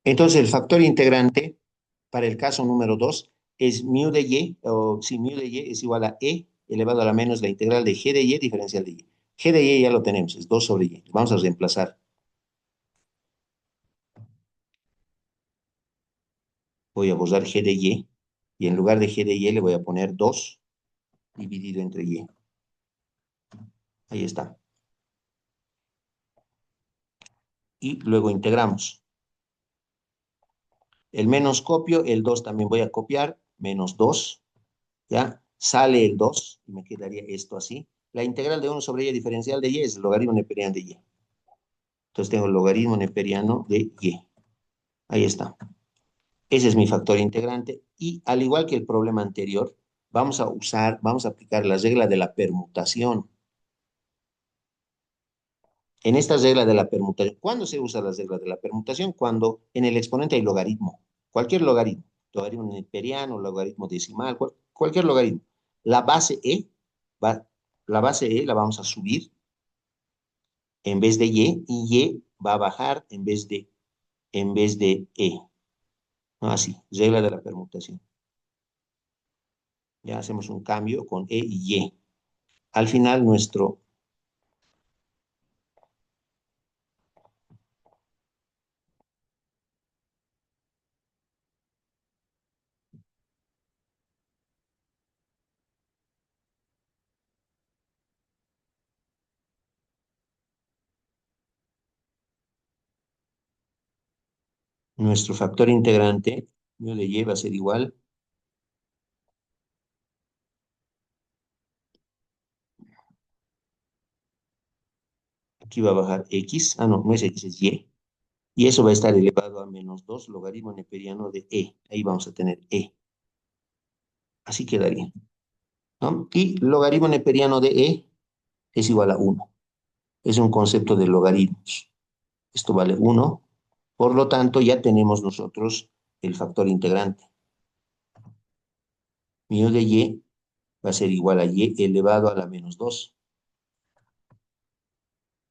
Entonces el factor integrante para el caso número 2 es mu de y, o si mu de y es igual a e elevado a la menos la integral de g de y diferencial de y. G de y ya lo tenemos, es 2 sobre y. Vamos a reemplazar. Voy a borrar g de y en lugar de g de y le voy a poner 2 dividido entre y. Ahí está. Y luego integramos. El menos copio, el 2 también voy a copiar, menos 2, ¿ya? Sale el 2 y me quedaría esto así. La integral de 1 sobre y diferencial de y es el logaritmo neperiano de y. Entonces tengo el logaritmo neperiano de y. Ahí está. Ese es mi factor integrante. Y al igual que el problema anterior, vamos a aplicar la regla de la permutación. En esta regla de la permutación, ¿cuándo se usa la regla de la permutación? Cuando en el exponente hay logaritmo, cualquier logaritmo, logaritmo neperiano, logaritmo decimal, cualquier logaritmo. La base E, va, la base E la vamos a subir en vez de y Y va a bajar en vez de E. ¿No? Así, regla de la permutación. Ya hacemos un cambio con E y Y. Al final, nuestro factor integrante, mu de Y va a ser igual Aquí va a bajar x. Ah, no, no es x, es y. Y eso va a estar elevado a menos 2 logaritmo neperiano de e. Ahí vamos a tener e. Así quedaría, ¿no? Y logaritmo neperiano de e es igual a 1. Es un concepto de logaritmos. Esto vale 1. Por lo tanto, ya tenemos nosotros el factor integrante. Mío de y va a ser igual a y elevado a la menos 2.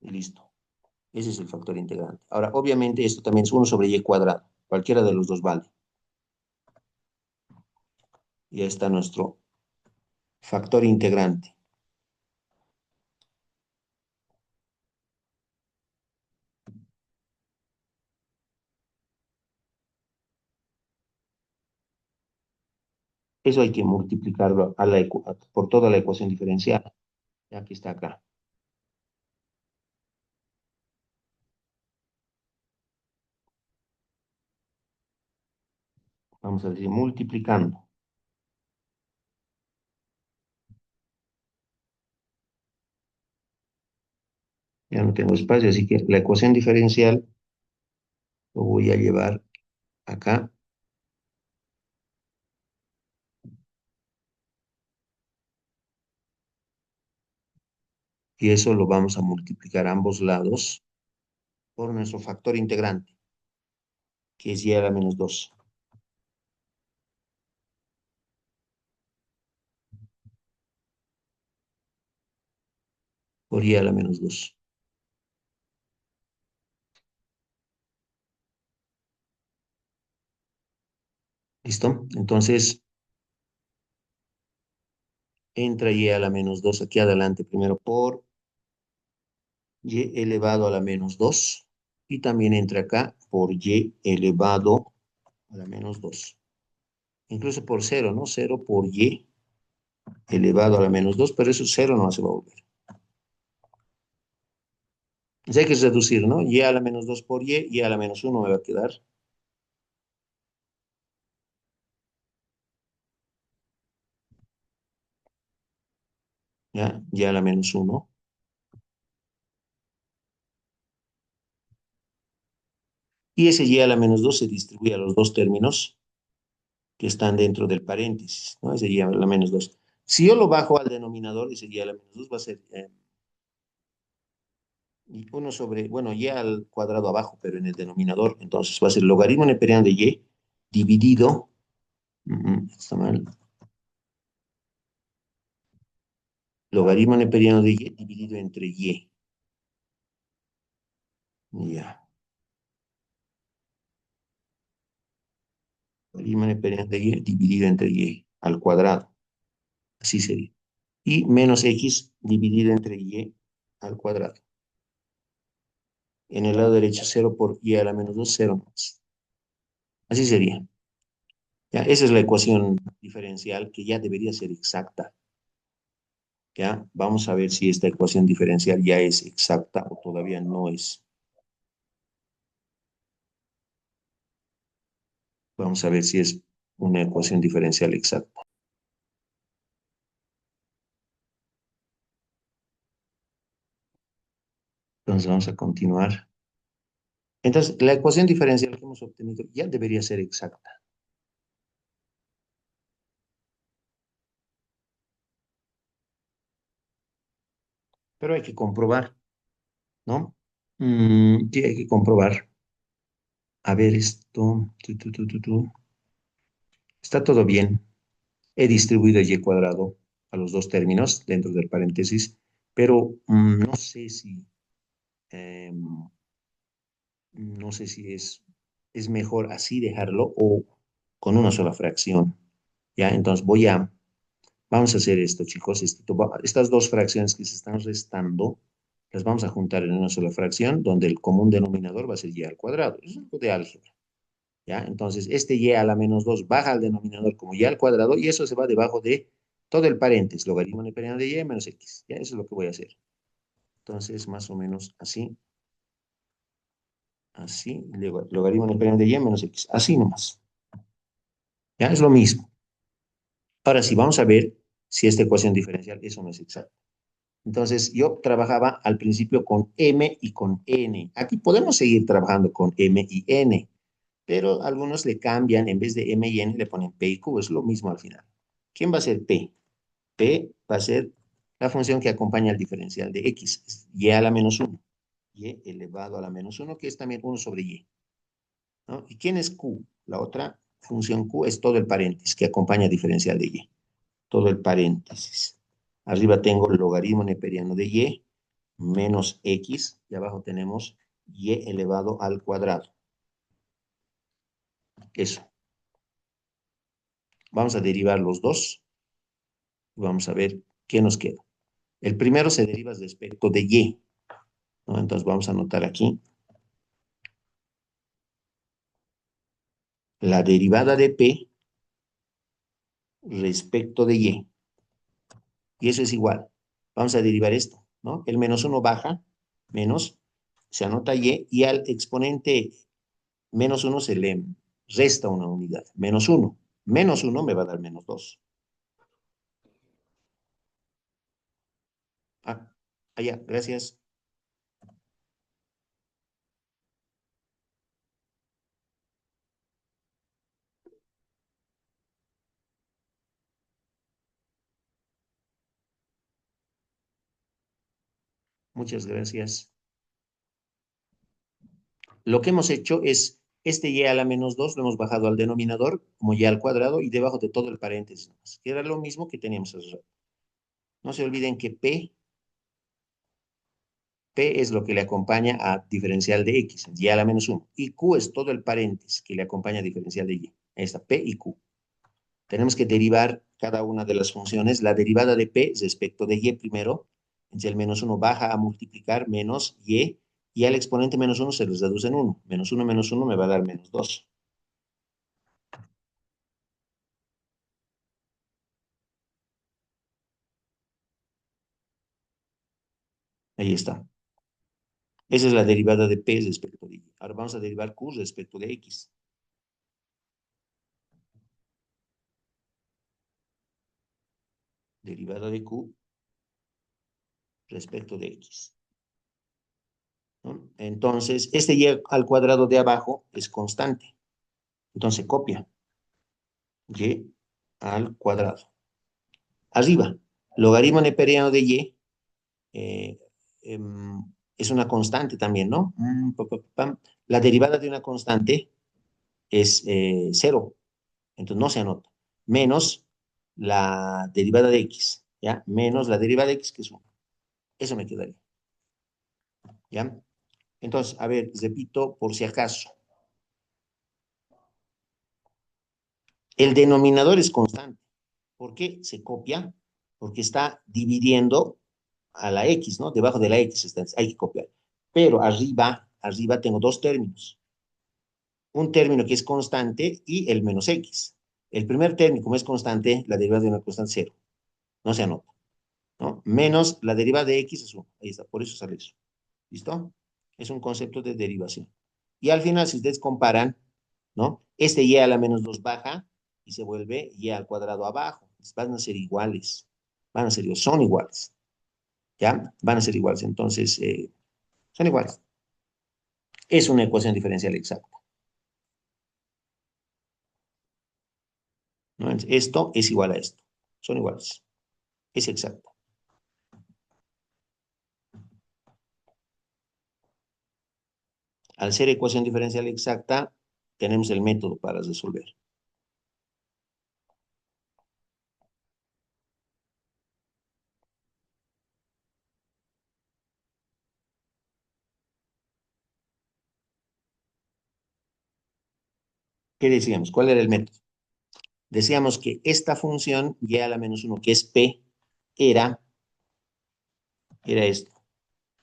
Y listo. Ese es el factor integrante. Ahora, obviamente, esto también es 1 sobre y cuadrado. Cualquiera de los dos vale. Ya está nuestro factor integrante. Eso hay que multiplicarlo por toda la ecuación diferencial. Ya que está acá. Vamos a decir multiplicando. Ya no tengo espacio, así que la ecuación diferencial lo voy a llevar acá. Y eso lo vamos a multiplicar a ambos lados por nuestro factor integrante, que es y a la menos 2. Por y a la menos 2. ¿Listo? Entonces, entra y a la menos 2 aquí adelante, primero por y elevado a la menos 2. Y también entra acá por y elevado a la menos 2. Incluso por cero, ¿no? Cero por y elevado a la menos 2, pero eso cero no se va a volver. Entonces hay que reducir, ¿no? Y a la menos 2 por y a la menos 1 me va a quedar. ¿Ya? Y a la menos 1. Y ese y a la menos 2 se distribuye a los dos términos que están dentro del paréntesis, ¿no? Ese y a la menos 2. Si yo lo bajo al denominador, ese y a la menos 2 va a ser uno sobre, bueno, y al cuadrado abajo, pero en el denominador. Entonces va a ser logaritmo neperiano de y dividido, está mal, logaritmo neperiano de y dividido entre y. Ya. Logaritmo neperiano de y dividido entre y al cuadrado. Así sería. Y menos x dividido entre y al cuadrado. En el lado derecho, 0 por y a la menos 2, 0 más. Así sería. ¿Ya? Esa es la ecuación diferencial que ya debería ser exacta. ¿Ya? Vamos a ver si esta ecuación diferencial ya es exacta o todavía no es. Vamos a ver si es una ecuación diferencial exacta. Entonces vamos a continuar. Entonces, la ecuación diferencial que hemos obtenido ya debería ser exacta, pero hay que comprobar, ¿no? Sí, hay que comprobar. A ver esto. Está todo bien. He distribuido y cuadrado a los dos términos dentro del paréntesis, pero eh, no sé si es mejor así dejarlo o con una sola fracción. ¿Ya? Entonces vamos a hacer esto, chicos. Estas dos fracciones que se están restando, las vamos a juntar en una sola fracción, donde el común denominador va a ser y al cuadrado. Es algo de álgebra. ¿Ya? Entonces, este y a la menos 2 baja al denominador como y al cuadrado y eso se va debajo de todo el paréntesis, logaritmo neperiano de y menos x. ¿Ya? Eso es lo que voy a hacer. Entonces, más o menos así, así, logaritmo neperiano de y menos x. Así nomás. ¿Ya? Es lo mismo. Ahora sí, vamos a ver si esta ecuación diferencial eso no es exacta. Entonces, yo trabajaba al principio con M y con N. Aquí podemos seguir trabajando con M y N, pero algunos le cambian, en vez de M y N le ponen P y Q, es lo mismo al final. ¿Quién va a ser P? P va a ser la función que acompaña al diferencial de X, es Y a la menos uno. Y elevado a la menos uno, que es también uno sobre Y, ¿no? ¿Y quién es Q? La otra función Q es todo el paréntesis que acompaña al diferencial de Y, todo el paréntesis. Arriba tengo el logaritmo neperiano de Y menos X, y abajo tenemos Y elevado al cuadrado. Eso. Vamos a derivar los dos y vamos a ver qué nos queda. El primero se deriva respecto de Y, ¿no? Entonces vamos a anotar aquí la derivada de P respecto de Y. Y eso es igual. Vamos a derivar esto, ¿no? El menos uno baja, menos, se anota y al exponente menos uno se le resta una unidad, menos uno. Menos uno me va a dar menos dos. Ah, allá, gracias. Muchas gracias. Lo que hemos hecho es este y a la menos 2 lo hemos bajado al denominador como y al cuadrado y debajo de todo el paréntesis, que era lo mismo que teníamos hace rato. No se olviden que P es lo que le acompaña a diferencial de X, y a la menos uno. Y Q es todo el paréntesis que le acompaña a diferencial de Y. Ahí está, P y Q. Tenemos que derivar cada una de las funciones. La derivada de P respecto de Y primero, entonces el menos uno baja a multiplicar menos y al exponente menos uno se les reduce en uno. Menos uno me va a dar menos dos. Ahí está. Esa es la derivada de P respecto de Y. Ahora vamos a derivar Q respecto de X. Derivada de Q respecto de X, ¿no? Entonces, este Y al cuadrado de abajo es constante. Entonces, copia Y al cuadrado. Arriba, logaritmo neperiano de Y eh, es una constante también, ¿no? La derivada de una constante es cero, entonces no se anota. Menos la derivada de X, ¿ya? Menos la derivada de X, que es 1. Eso me quedaría, ¿ya? Entonces, a ver, repito por si acaso. El denominador es constante. ¿Por qué se copia? Porque está dividiendo a la X, ¿no? Debajo de la X está, hay que copiar. Pero arriba tengo dos términos. Un término que es constante y el menos X. El primer término, como es constante, la derivada de una constante es cero. No se anota, ¿no? Menos la derivada de X es 1. Ahí está, por eso sale eso. ¿Listo? Es un concepto de derivación. Y al final, si ustedes comparan, ¿no? Este y a la menos 2 baja y se vuelve y al cuadrado abajo. Van a ser iguales. Van a ser, son iguales. ¿Ya? Van a ser iguales. Entonces, son iguales. Es una ecuación diferencial exacta, ¿no? Esto es igual a esto. Son iguales. Es exacta. Al ser ecuación diferencial exacta, tenemos el método para resolver. ¿Qué decíamos? ¿Cuál era el método? Decíamos que esta función, y a la menos uno, que es P, era, era esto.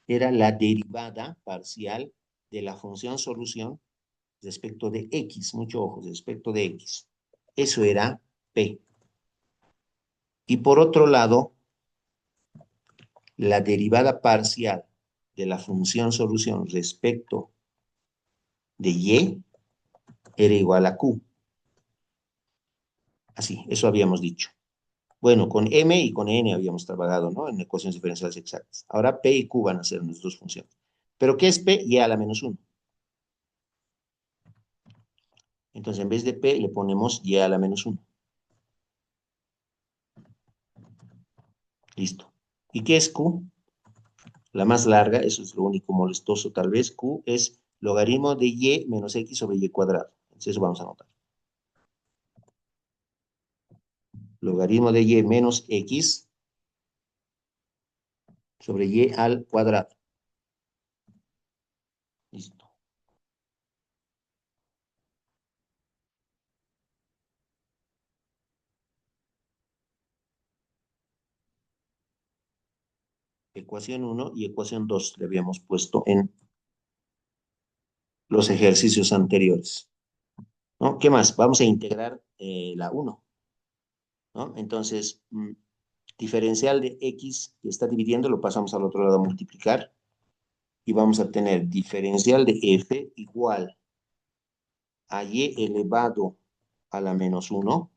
Era la derivada parcial de la función solución respecto de X. Mucho ojo, respecto de X. Eso era P. Y por otro lado, la derivada parcial de la función solución respecto de Y era igual a Q. Así, eso habíamos dicho. Bueno, con M y con N habíamos trabajado, ¿no? En ecuaciones diferenciales exactas. Ahora P y Q van a ser nuestras dos funciones. ¿Pero qué es P? Y a la menos uno. Entonces, en vez de P, le ponemos y a la menos uno. Listo. ¿Y qué es Q? La más larga, eso es lo único molestoso tal vez. Q es logaritmo de y menos x sobre y cuadrado. Entonces, eso vamos a anotar. Logaritmo de y menos x sobre y al cuadrado. Listo. Ecuación uno y ecuación 2 le habíamos puesto en los ejercicios anteriores, ¿no? ¿Qué más? Vamos a integrar la uno, ¿no? Entonces, diferencial de x que está dividiendo, lo pasamos al otro lado a multiplicar y vamos a tener diferencial de f igual a y elevado a la menos uno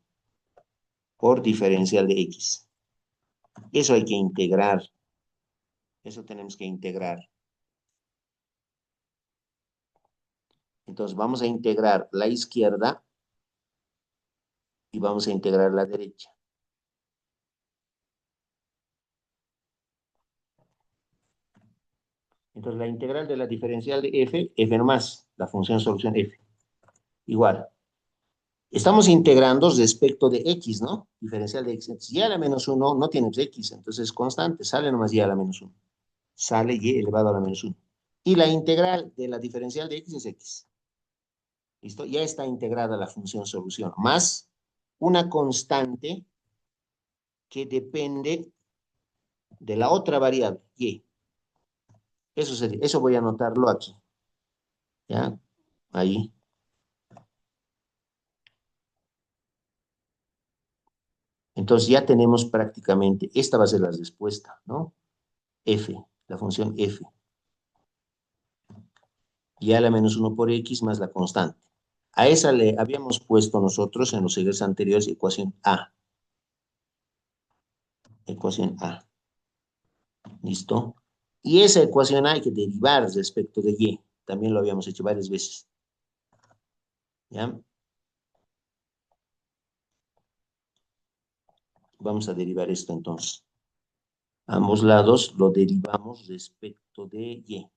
por diferencial de x. Eso hay que integrar, eso tenemos que integrar. Entonces vamos a integrar la izquierda y vamos a integrar la derecha. Entonces la integral de la diferencial de f nomás, la función solución f, igual. Estamos integrando respecto de x, ¿no? Diferencial de x. Entonces, y a la menos uno no tiene x, entonces es constante, sale nomás y a la menos uno. Sale y elevado a la menos uno. Y la integral de la diferencial de x es x. ¿Listo? Ya está integrada la función solución, más una constante que depende de la otra variable, y. Eso sería, eso voy a anotarlo aquí, ¿ya? Ahí. Entonces ya tenemos prácticamente, esta va a ser la respuesta, ¿no? F, la función f. Y a la menos uno por x más la constante. A esa le habíamos puesto nosotros en los ejercicios anteriores ecuación A. Ecuación A. ¿Listo? Y esa ecuación A hay que derivar respecto de y. También lo habíamos hecho varias veces. ¿Ya? Vamos a derivar esto entonces. Ambos lados lo derivamos respecto de y.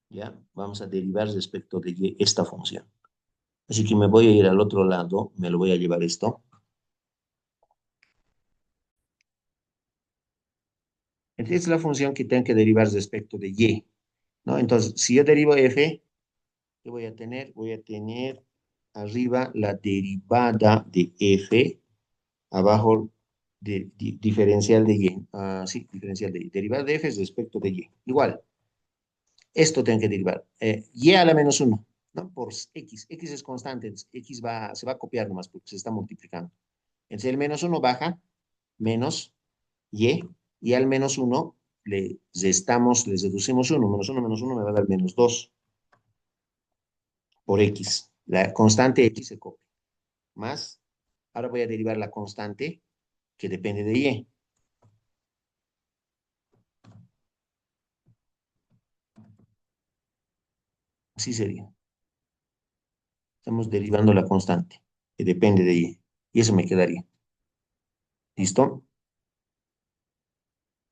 ¿Ya? Vamos a derivar respecto de y esta función. Así que me voy a ir al otro lado, me lo voy a llevar esto. Entonces, es la función que tengo que derivar respecto de y, ¿no? Entonces, si yo derivo f, ¿qué voy a tener? Voy a tener arriba la derivada de f, abajo diferencial de y. Sí, diferencial de y. Derivada de f es respecto de y. Igual, esto tengo que derivar. Y a la menos uno, ¿no? Por x. X es constante, entonces x se va a copiar nomás porque se está multiplicando. Entonces el menos uno baja, menos y, y al menos uno le restamos, le reducimos uno, menos uno me va a dar menos 2 por x. La constante x se copia. Más, ahora voy a derivar la constante que depende de y. Así sería. Estamos derivando la constante que depende de y. Y eso me quedaría. ¿Listo?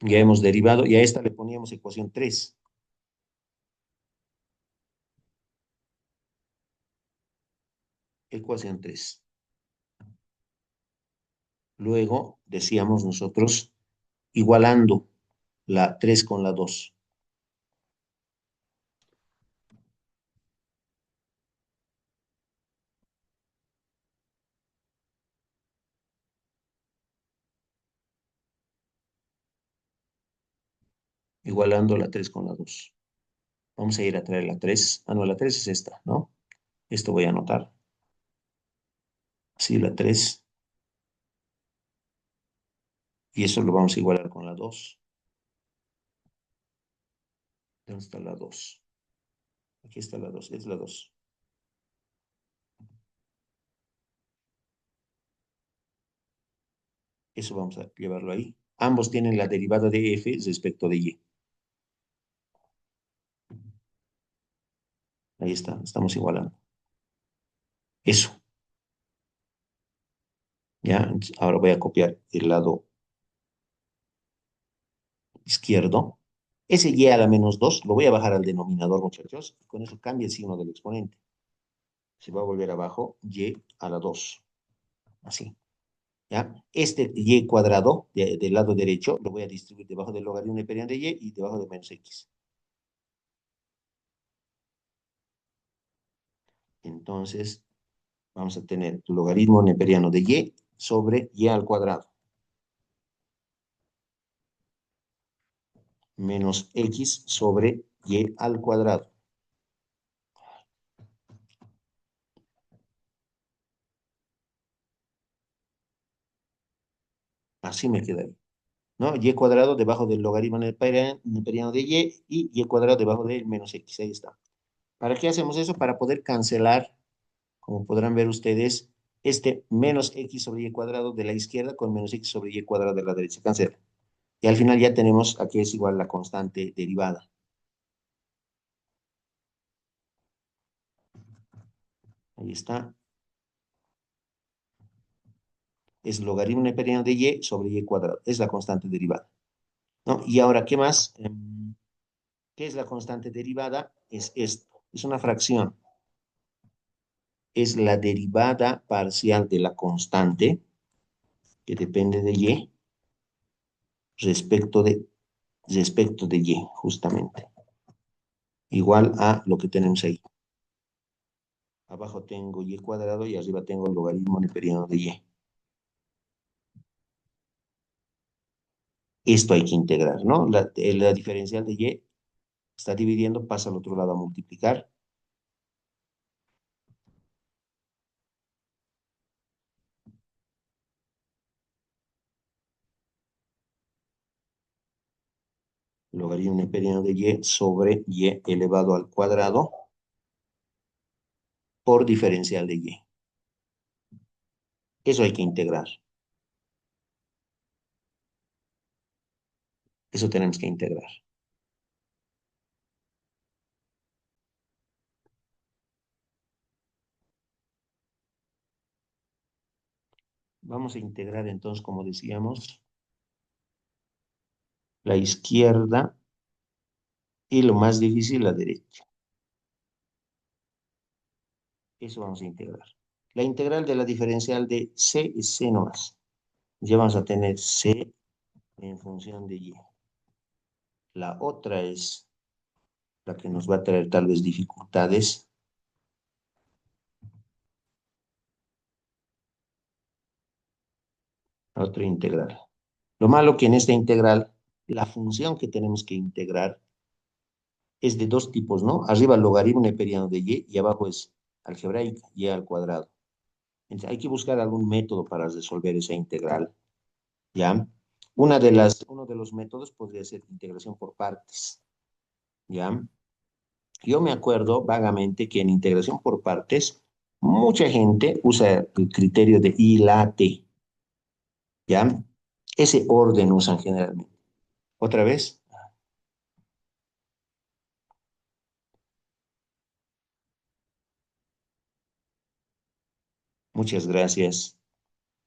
Ya hemos derivado y a esta le poníamos ecuación 3. Ecuación 3. Luego decíamos nosotros igualando la 3 con la 2. Igualando la 3 con la 2. Vamos a ir a traer la 3. Ah, no, la 3 es esta, ¿no? Esto voy a anotar. Sí, la 3. Y eso lo vamos a igualar con la 2. ¿Dónde está la 2? Aquí está la 2, es la 2. Eso vamos a llevarlo ahí. Ambos tienen la derivada de f respecto de y. Ahí está, estamos igualando. Eso, ¿ya? Entonces, ahora voy a copiar el lado izquierdo. Ese y a la menos 2 lo voy a bajar al denominador, muchachos. Y con eso cambia el signo del exponente. Se va a volver abajo y a la 2. Así. ¿Ya? Este y cuadrado del lado derecho lo voy a distribuir debajo del logaritmo neperiano de y debajo de menos x. Entonces, vamos a tener tu logaritmo neperiano de y sobre y al cuadrado menos x sobre y al cuadrado. Así me quedaría, ¿no? Y cuadrado debajo del logaritmo neperiano de y cuadrado debajo del menos x. Ahí está. ¿Para qué hacemos eso? Para poder cancelar, como podrán ver ustedes, este menos x sobre y cuadrado de la izquierda con menos x sobre y cuadrado de la derecha. Cancela. Y al final ya tenemos aquí es igual la constante derivada. Ahí está. Es logaritmo neperiano de y sobre y cuadrado. Es la constante derivada, ¿no? Y ahora, ¿qué más? ¿Qué es la constante derivada? Es esto. Es una fracción. Es la derivada parcial de la constante que depende de y respecto de, respecto de y, justamente. Igual a lo que tenemos ahí. Abajo tengo y cuadrado y arriba tengo el logaritmo neperiano de y. Esto hay que integrar, ¿no? La diferencial de y está dividiendo, pasa al otro lado a multiplicar. Logaritmo neperiano de y sobre y elevado al cuadrado por diferencial de y. Eso hay que integrar. Eso tenemos que integrar. Vamos a integrar entonces, como decíamos, la izquierda y lo más difícil, la derecha. Eso vamos a integrar. La integral de la diferencial de c es c nomás. Ya vamos a tener c en función de y. La otra es la que nos va a traer tal vez dificultades. La otra integral. Lo malo que en esta integral, la función que tenemos que integrar es de dos tipos, ¿no? Arriba el logaritmo neperiano de y abajo es algebraica, y al cuadrado. Entonces, hay que buscar algún método para resolver esa integral, ¿ya? Uno de los métodos podría ser integración por partes, ¿ya? Yo me acuerdo vagamente que en integración por partes, mucha gente usa el criterio de I late, ¿ya? Ese orden usan generalmente. ¿Otra vez? Muchas gracias,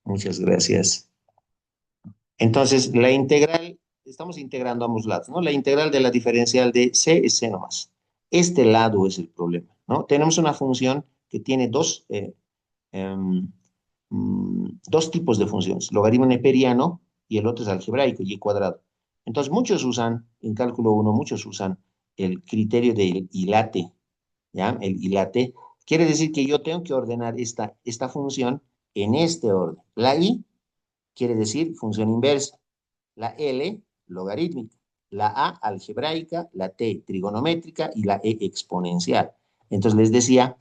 muchas gracias. Entonces, la integral, estamos integrando ambos lados, ¿no? La integral de la diferencial de c es c nomás. Este lado es el problema, ¿no? Tenemos una función que tiene em, dos tipos de funciones, logaritmo neperiano y el otro es algebraico, y cuadrado. Entonces, muchos usan, en cálculo uno, muchos usan el criterio del hilate, ¿ya? El hilate quiere decir que yo tengo que ordenar esta función en este orden. La i quiere decir función inversa, la L logarítmica, la A algebraica, la T trigonométrica y la E exponencial. Entonces les decía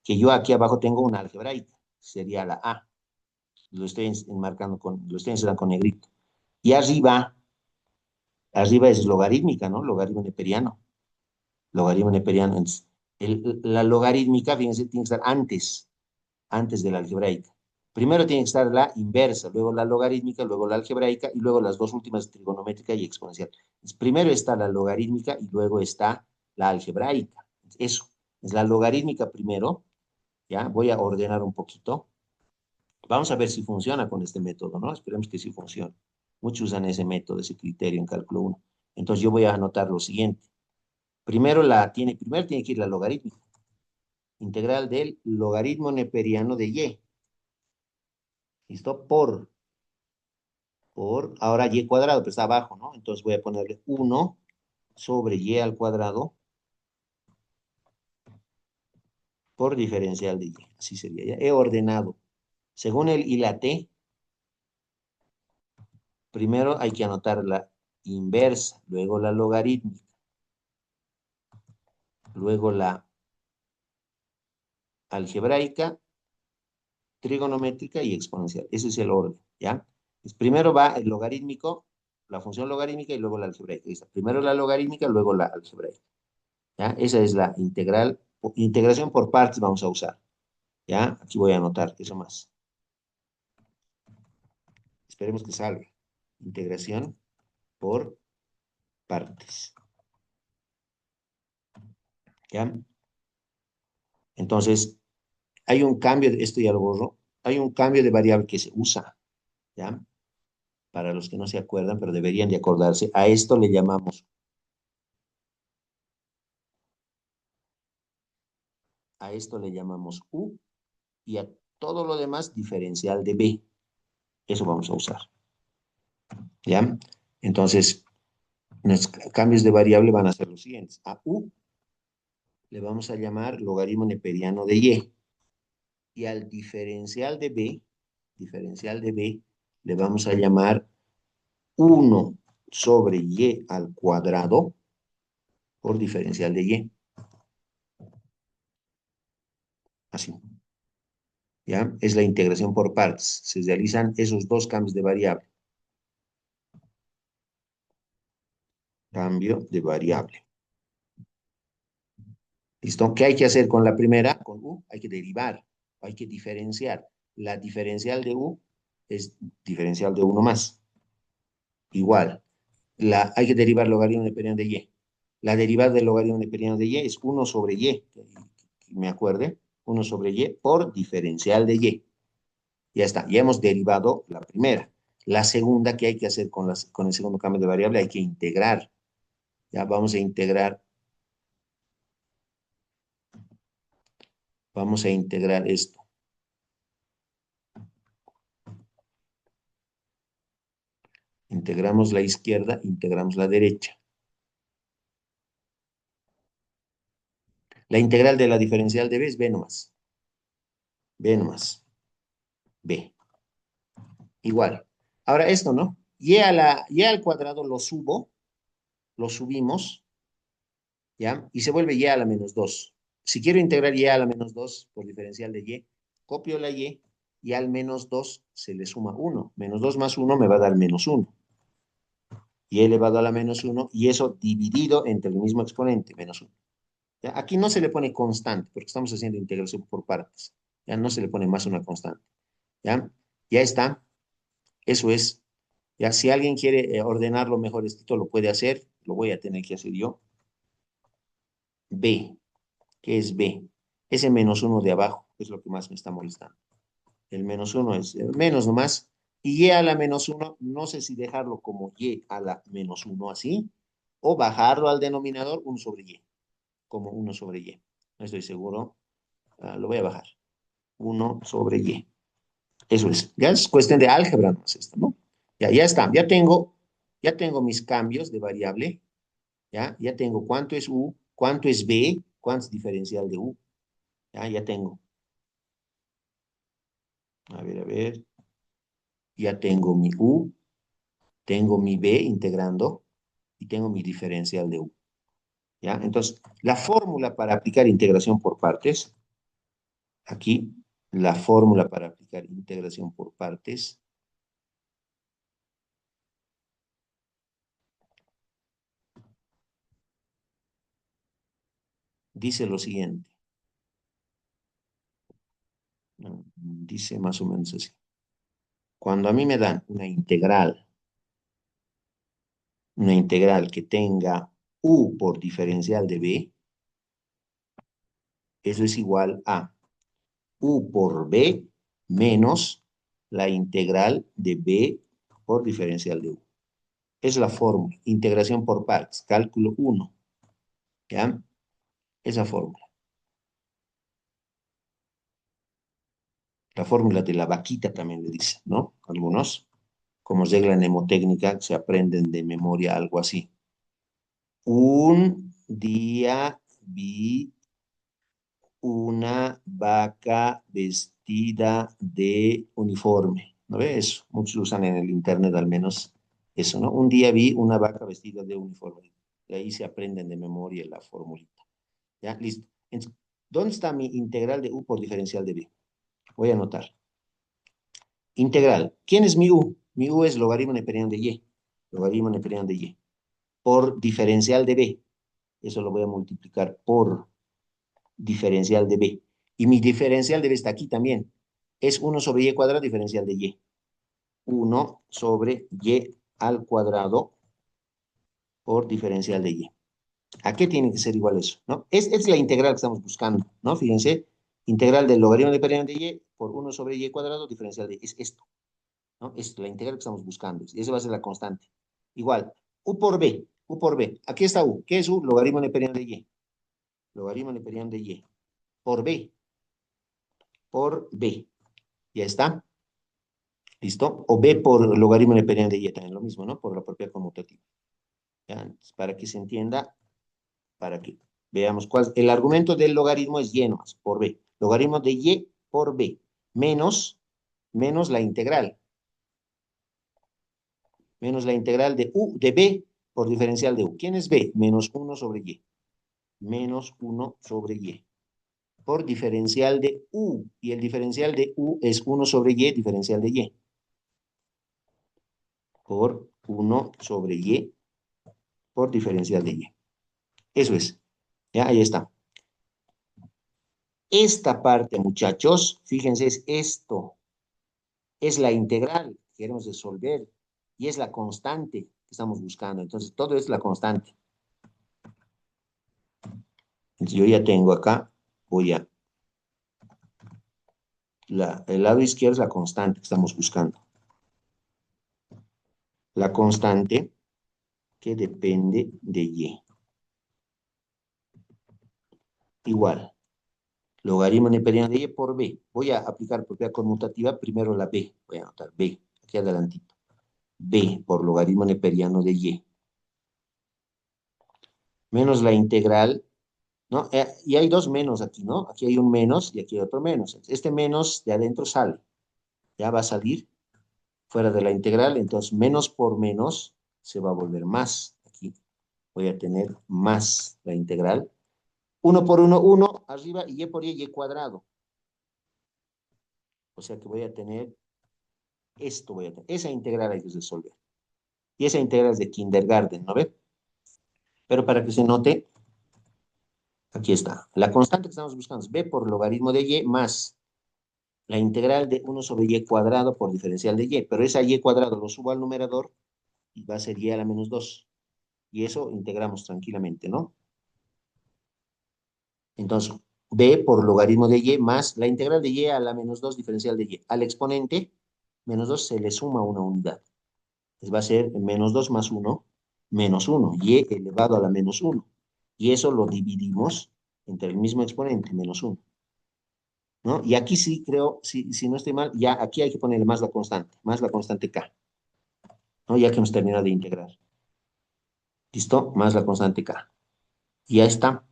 que yo aquí abajo tengo una algebraica, sería la A. Lo estoy enmarcando lo estoy enseñando con negrito. Y arriba es logarítmica, ¿no? Logaritmo neperiano. Logaritmo neperiano. Entonces, la logarítmica, fíjense, tiene que estar antes de la algebraica. Primero tiene que estar la inversa, luego la logarítmica, luego la algebraica y luego las dos últimas trigonométrica y exponencial. Entonces, primero está la logarítmica y luego está la algebraica. Eso, es la logarítmica primero, ¿ya? Voy a ordenar un poquito. Vamos a ver si funciona con este método, ¿no? Esperemos que sí funcione. Muchos usan ese método, ese criterio en cálculo uno. Entonces yo voy a anotar lo siguiente. Primero tiene que ir la logarítmica. Integral del logaritmo neperiano de y. ¿Listo? Ahora y cuadrado, pero está abajo, ¿no? Entonces voy a ponerle 1 sobre y al cuadrado por diferencial de y. Así sería. Ya he ordenado. Según el y la t, primero hay que anotar la inversa, luego la logarítmica, luego la algebraica, trigonométrica y exponencial. Ese es el orden, ¿ya? Pues primero va el logarítmico, la función logarítmica y luego la algebraica. Primero la logarítmica, luego la algebraica, ¿ya? Esa es la integración por partes vamos a usar, ¿ya? Aquí voy a anotar eso más. Esperemos que salga. Integración por partes, ¿ya? Entonces, hay un cambio, esto ya lo borro, hay un cambio de variable que se usa, ¿ya? Para los que no se acuerdan, pero deberían de acordarse, a esto le llamamos U y a todo lo demás diferencial de B. Eso vamos a usar, ¿ya? Entonces, los cambios de variable van a ser los siguientes. A U le vamos a llamar logaritmo neperiano de Y. Y al diferencial de B, le vamos a llamar 1 sobre Y al cuadrado por diferencial de Y. Así, ¿ya? Es la integración por partes. Se realizan esos dos cambios de variable. Cambio de variable. ¿Listo? ¿Qué hay que hacer con la primera? Con U hay que derivar, hay que diferenciar. La diferencial de U es diferencial de 1 más. Igual, hay que derivar logaritmo neperiano de Y. La derivada del logaritmo neperiano de Y es 1 sobre Y, que me acuerde, 1 sobre Y por diferencial de Y. Ya está, ya hemos derivado la primera. La segunda que hay que hacer con el segundo cambio de variable, hay que integrar. Ya vamos a integrar esto. Integramos la izquierda, integramos la derecha. La integral de la diferencial de B es B nomás. B nomás. B. Igual. Ahora esto, ¿no? Y al cuadrado lo subimos, ¿ya? Y se vuelve Y a la menos 2. Si quiero integrar Y a la menos 2 por diferencial de Y, copio la y al menos 2 se le suma 1. Menos 2 más 1 me va a dar menos 1. Y elevado a la menos 1 y eso dividido entre el mismo exponente, menos 1. ¿Ya? Aquí no se le pone constante porque estamos haciendo integración por partes. Ya no se le pone más una constante. ¿Ya? Ya está. Eso es. Ya, si alguien quiere ordenarlo mejor, esto lo puede hacer. Lo voy a tener que hacer yo. B. ¿Qué es B? Ese menos 1 de abajo es lo que más me está molestando. El menos 1 es el menos nomás. Y Y a la menos 1, no sé si dejarlo como Y a la menos 1 así, o bajarlo al denominador 1 sobre Y, como 1 sobre Y. No estoy seguro. Lo voy a bajar. 1 sobre Y. Eso es. Ya es cuestión de álgebra nomás esto, ¿no? Ya está. Ya tengo mis cambios de variable. Ya tengo cuánto es U, cuánto es B, cuánto es diferencial de U. Ya tengo. A ver. Ya tengo mi U, tengo mi B integrando y tengo mi diferencial de U. ¿Ya? Entonces, la fórmula para aplicar integración por partes, aquí, la fórmula para aplicar integración por partes dice lo siguiente. Dice más o menos así. Cuando a mí me dan una integral que tenga u por diferencial de b, eso es igual a u por b menos la integral de b por diferencial de u. Es la fórmula, integración por partes, cálculo uno, ¿ya? Esa fórmula. La fórmula de la vaquita también le dice, ¿no? Algunos, como regla mnemotécnica, se aprenden de memoria algo así. Un día vi una vaca vestida de uniforme. ¿No ves? Muchos usan en el internet al menos eso, ¿no? Un día vi una vaca vestida de uniforme. De ahí se aprenden de memoria la formulita. ¿Ya? Listo. Entonces, ¿dónde está mi integral de u por diferencial de b? Voy a anotar. Integral. ¿Quién es mi u? Mi u es logaritmo neperiano de y. Logaritmo neperiano de y. Por diferencial de b. Eso lo voy a multiplicar por diferencial de b. Y mi diferencial de b está aquí también. Es uno sobre y cuadrado diferencial de y. Uno sobre y al cuadrado por diferencial de y. ¿A qué tiene que ser igual eso? ¿No? Es la integral que estamos buscando, ¿no? Fíjense, integral del logaritmo neperiano de y por uno sobre y cuadrado diferencial de y. Es esto, ¿no? Es la integral que estamos buscando. Esa va a ser la constante. Igual, u por b, u por b. Aquí está u. ¿Qué es u? Logaritmo neperiano de y. Logaritmo neperiano de y. Por b, por b. ¿Ya está? ¿Listo? O b por logaritmo neperiano de y también lo mismo, ¿no? Por la propiedad conmutativa. ¿Ya? Entonces, para que se entienda, para que veamos cuál. El argumento del logaritmo es y nomás, por b. Logaritmo de y por b, menos la integral. Menos la integral de u de b por diferencial de u. ¿Quién es b? Menos uno sobre y. Menos uno sobre y. Por diferencial de u. Y el diferencial de u es uno sobre y, diferencial de y. Por uno sobre y, por diferencial de y. Eso es. Ya, ahí está. Esta parte, muchachos, fíjense, es esto. Es la integral que queremos resolver y es la constante que estamos buscando. Entonces, todo es la constante. Entonces, yo ya tengo acá, el lado izquierdo es la constante que estamos buscando. La constante que depende de y. Igual, logaritmo neperiano de y por b. Voy a aplicar propiedad conmutativa, primero la b. Voy a anotar b, aquí adelantito. B por logaritmo neperiano de y. Menos la integral, ¿no? Y hay dos menos aquí, ¿no? Aquí hay un menos y aquí hay otro menos. Este menos de adentro sale. Ya va a salir fuera de la integral, entonces menos por menos se va a volver más. Aquí voy a tener más la integral. Uno por uno, uno arriba y por y cuadrado. O sea que voy a tener esto, voy a tener. Esa integral hay que resolver. Y esa integral es de kindergarten, ¿no ve? Pero para que se note, aquí está. La constante que estamos buscando es b por logaritmo de y más la integral de uno sobre y cuadrado por diferencial de y. Pero esa y cuadrado lo subo al numerador y va a ser y a la menos 2. Y eso integramos tranquilamente, ¿no? Entonces, b por logaritmo de y más la integral de y a la menos 2 diferencial de y. Al exponente, menos 2 se le suma una unidad. Entonces va a ser menos 2 más uno menos uno y elevado a la menos uno. Y eso lo dividimos entre el mismo exponente, menos uno, ¿no? Y aquí sí creo, si no estoy mal, ya aquí hay que ponerle más la constante k, ¿no? Ya que hemos terminado de integrar. ¿Listo? Más la constante k. Y ya está.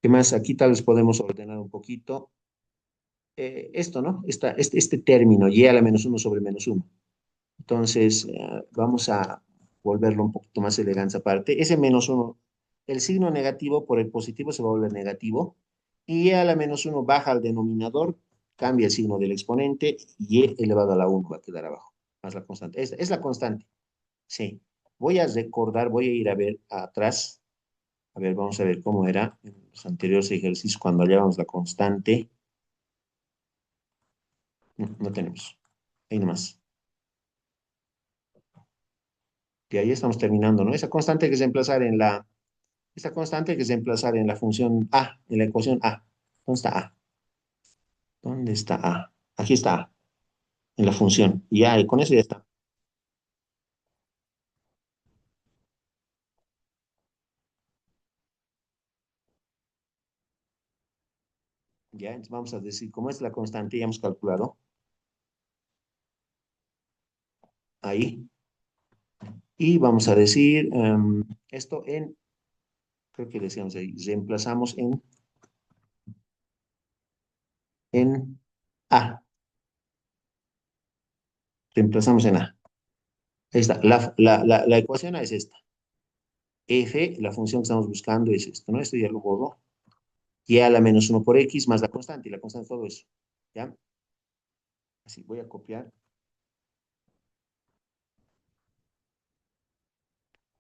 ¿Qué más? Aquí tal vez podemos ordenar un poquito. Esto, ¿no? Este término, y a la menos uno sobre menos uno. Entonces, vamos a volverlo un poquito más elegante aparte. Ese menos uno, el signo negativo por el positivo se va a volver negativo. Y a la menos uno baja al denominador cambia el signo del exponente, y elevado a la 1 va a quedar abajo, más la constante. Esta es la constante, sí. Voy a recordar, voy a ir a ver atrás. A ver, vamos a ver cómo era en los anteriores ejercicios cuando hallábamos la constante. No, no tenemos. Ahí nomás. Y ahí estamos terminando, ¿no? Esa constante hay que reemplazar en la, esta constante hay que reemplazar en la función A, en la ecuación A. ¿Dónde está A? ¿Dónde está A? Aquí está A, en la función. Y ya, y con eso ya está. Ya, entonces vamos a decir, como es la constante, ya hemos calculado ahí. Y vamos a decir esto en, creo que decíamos ahí, reemplazamos en A. Reemplazamos en A. Ahí está. La ecuación A es esta. F, la función que estamos buscando es esto, ¿no? Esto ya lo borro. Y a la menos uno por X más la constante, y la constante todo eso. ¿Ya? Así, voy a copiar.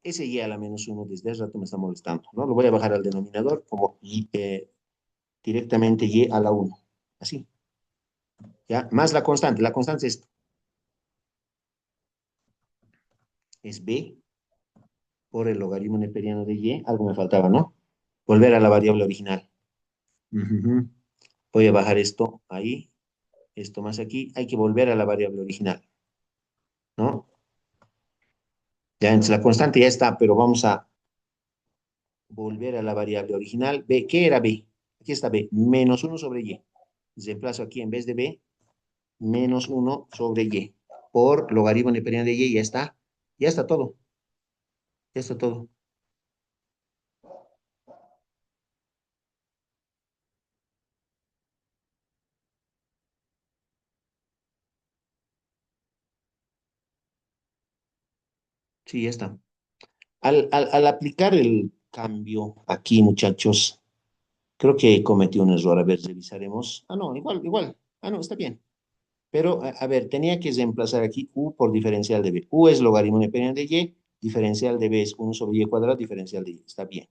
Ese y a la menos uno desde hace rato me está molestando, ¿no? Lo voy a bajar al denominador como y, directamente y a la uno. Así, ¿ya? Más la constante es b por el logaritmo neperiano de y. Algo me faltaba, ¿no? Volver a la variable original. Ujú. Voy a bajar esto ahí, esto más aquí. Hay que volver a la variable original, ¿no? Ya, entonces la constante ya está, pero vamos a volver a la variable original. B, ¿qué era B? Aquí está B, menos uno sobre y. Reemplazo aquí en vez de B, menos uno sobre y. Por logaritmo neperiano de y, ya está. Ya está todo. Ya está todo. Sí, ya está. Al aplicar el cambio aquí, muchachos, creo que cometí un error. A ver, revisaremos. Ah, no, igual, igual. Ah, no, está bien. Pero, a ver, tenía que reemplazar aquí u por diferencial de b. U es logaritmo neperiano de y, diferencial de b es uno sobre y cuadrado, diferencial de y. Está bien.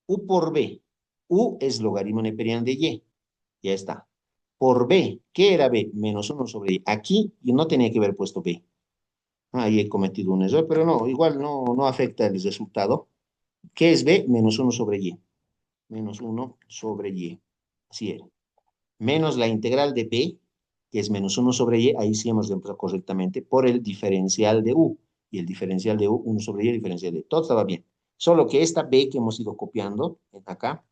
U por b. U es logaritmo neperiano de y. Ya está. Por b. ¿Qué era b? Menos uno sobre y. Aquí yo no tenía que haber puesto b. Ahí he cometido un error, pero no, igual no afecta el resultado. ¿Qué es b? Menos uno sobre y. Menos uno sobre y. Así era. Menos la integral de b, que es menos uno sobre y, ahí sí hemos reemplazado correctamente, por el diferencial de u. Y el diferencial de u, uno sobre y, el diferencial de u. Todo estaba bien. Solo que esta b que hemos ido copiando acá,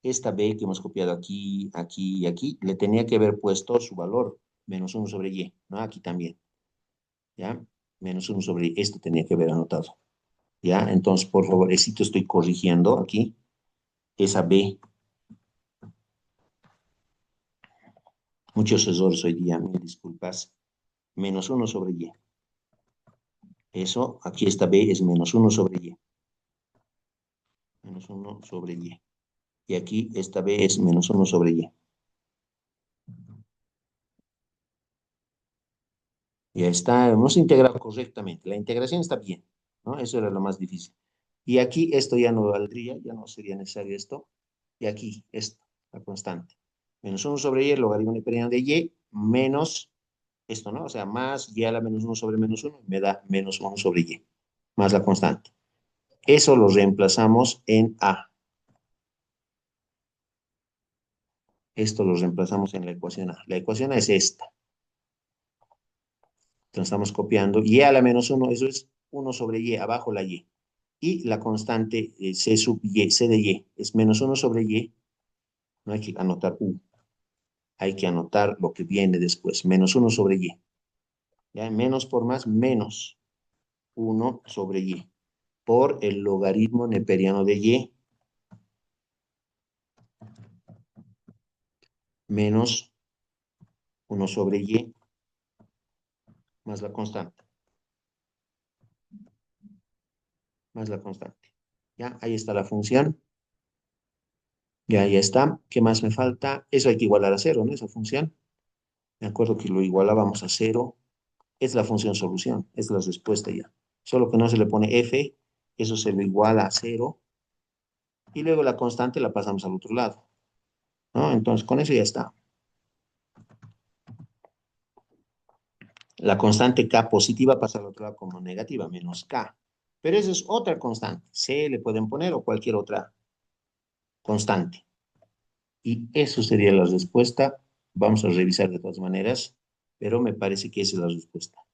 esta b que hemos copiado aquí, aquí y aquí, le tenía que haber puesto su valor, menos uno sobre y, ¿no? Aquí también, ¿ya? Menos uno sobre y, esto tenía que haber anotado, ¿ya? Entonces, por favor, estoy corrigiendo aquí, esa b, muchos errores hoy día, mil disculpas, menos uno sobre y. Eso, aquí esta b es menos uno sobre y, menos uno sobre y. Y aquí esta b es menos uno sobre y. Ya está, hemos integrado correctamente. La integración está bien, ¿no? Eso era lo más difícil. Y aquí esto ya no valdría, ya no sería necesario esto. Y aquí esto, la constante. Menos uno sobre y, el logaritmo neperiano de y, menos esto, ¿no? O sea, más y a la menos uno sobre menos uno, me da menos uno sobre y, más la constante. Eso lo reemplazamos en a. Esto lo reemplazamos en la ecuación a. La ecuación a es esta. Entonces estamos copiando y a la menos uno, eso es uno sobre y, abajo la y. Y la constante c sub y, c de y, es menos uno sobre y. No hay que anotar u, hay que anotar lo que viene después, menos uno sobre y. ¿Ya? Menos por más, menos uno sobre y. Por el logaritmo neperiano de y, menos uno sobre y, más la constante, más la constante. ¿Ya? Ahí está la función. Ya está. ¿Qué más me falta? Eso hay que igualar a cero, ¿no? Esa función. Me acuerdo que lo igualábamos a cero. Es la función solución, es la respuesta ya. Solo que no se le pone f, eso se lo iguala a cero, y luego la constante la pasamos al otro lado, ¿no? Entonces, con eso ya está. La constante k positiva pasa al otro lado como negativa, menos k. Pero esa es otra constante. C le pueden poner o cualquier otra constante. Y eso sería la respuesta. Vamos a revisar de todas maneras, pero me parece que esa es la respuesta.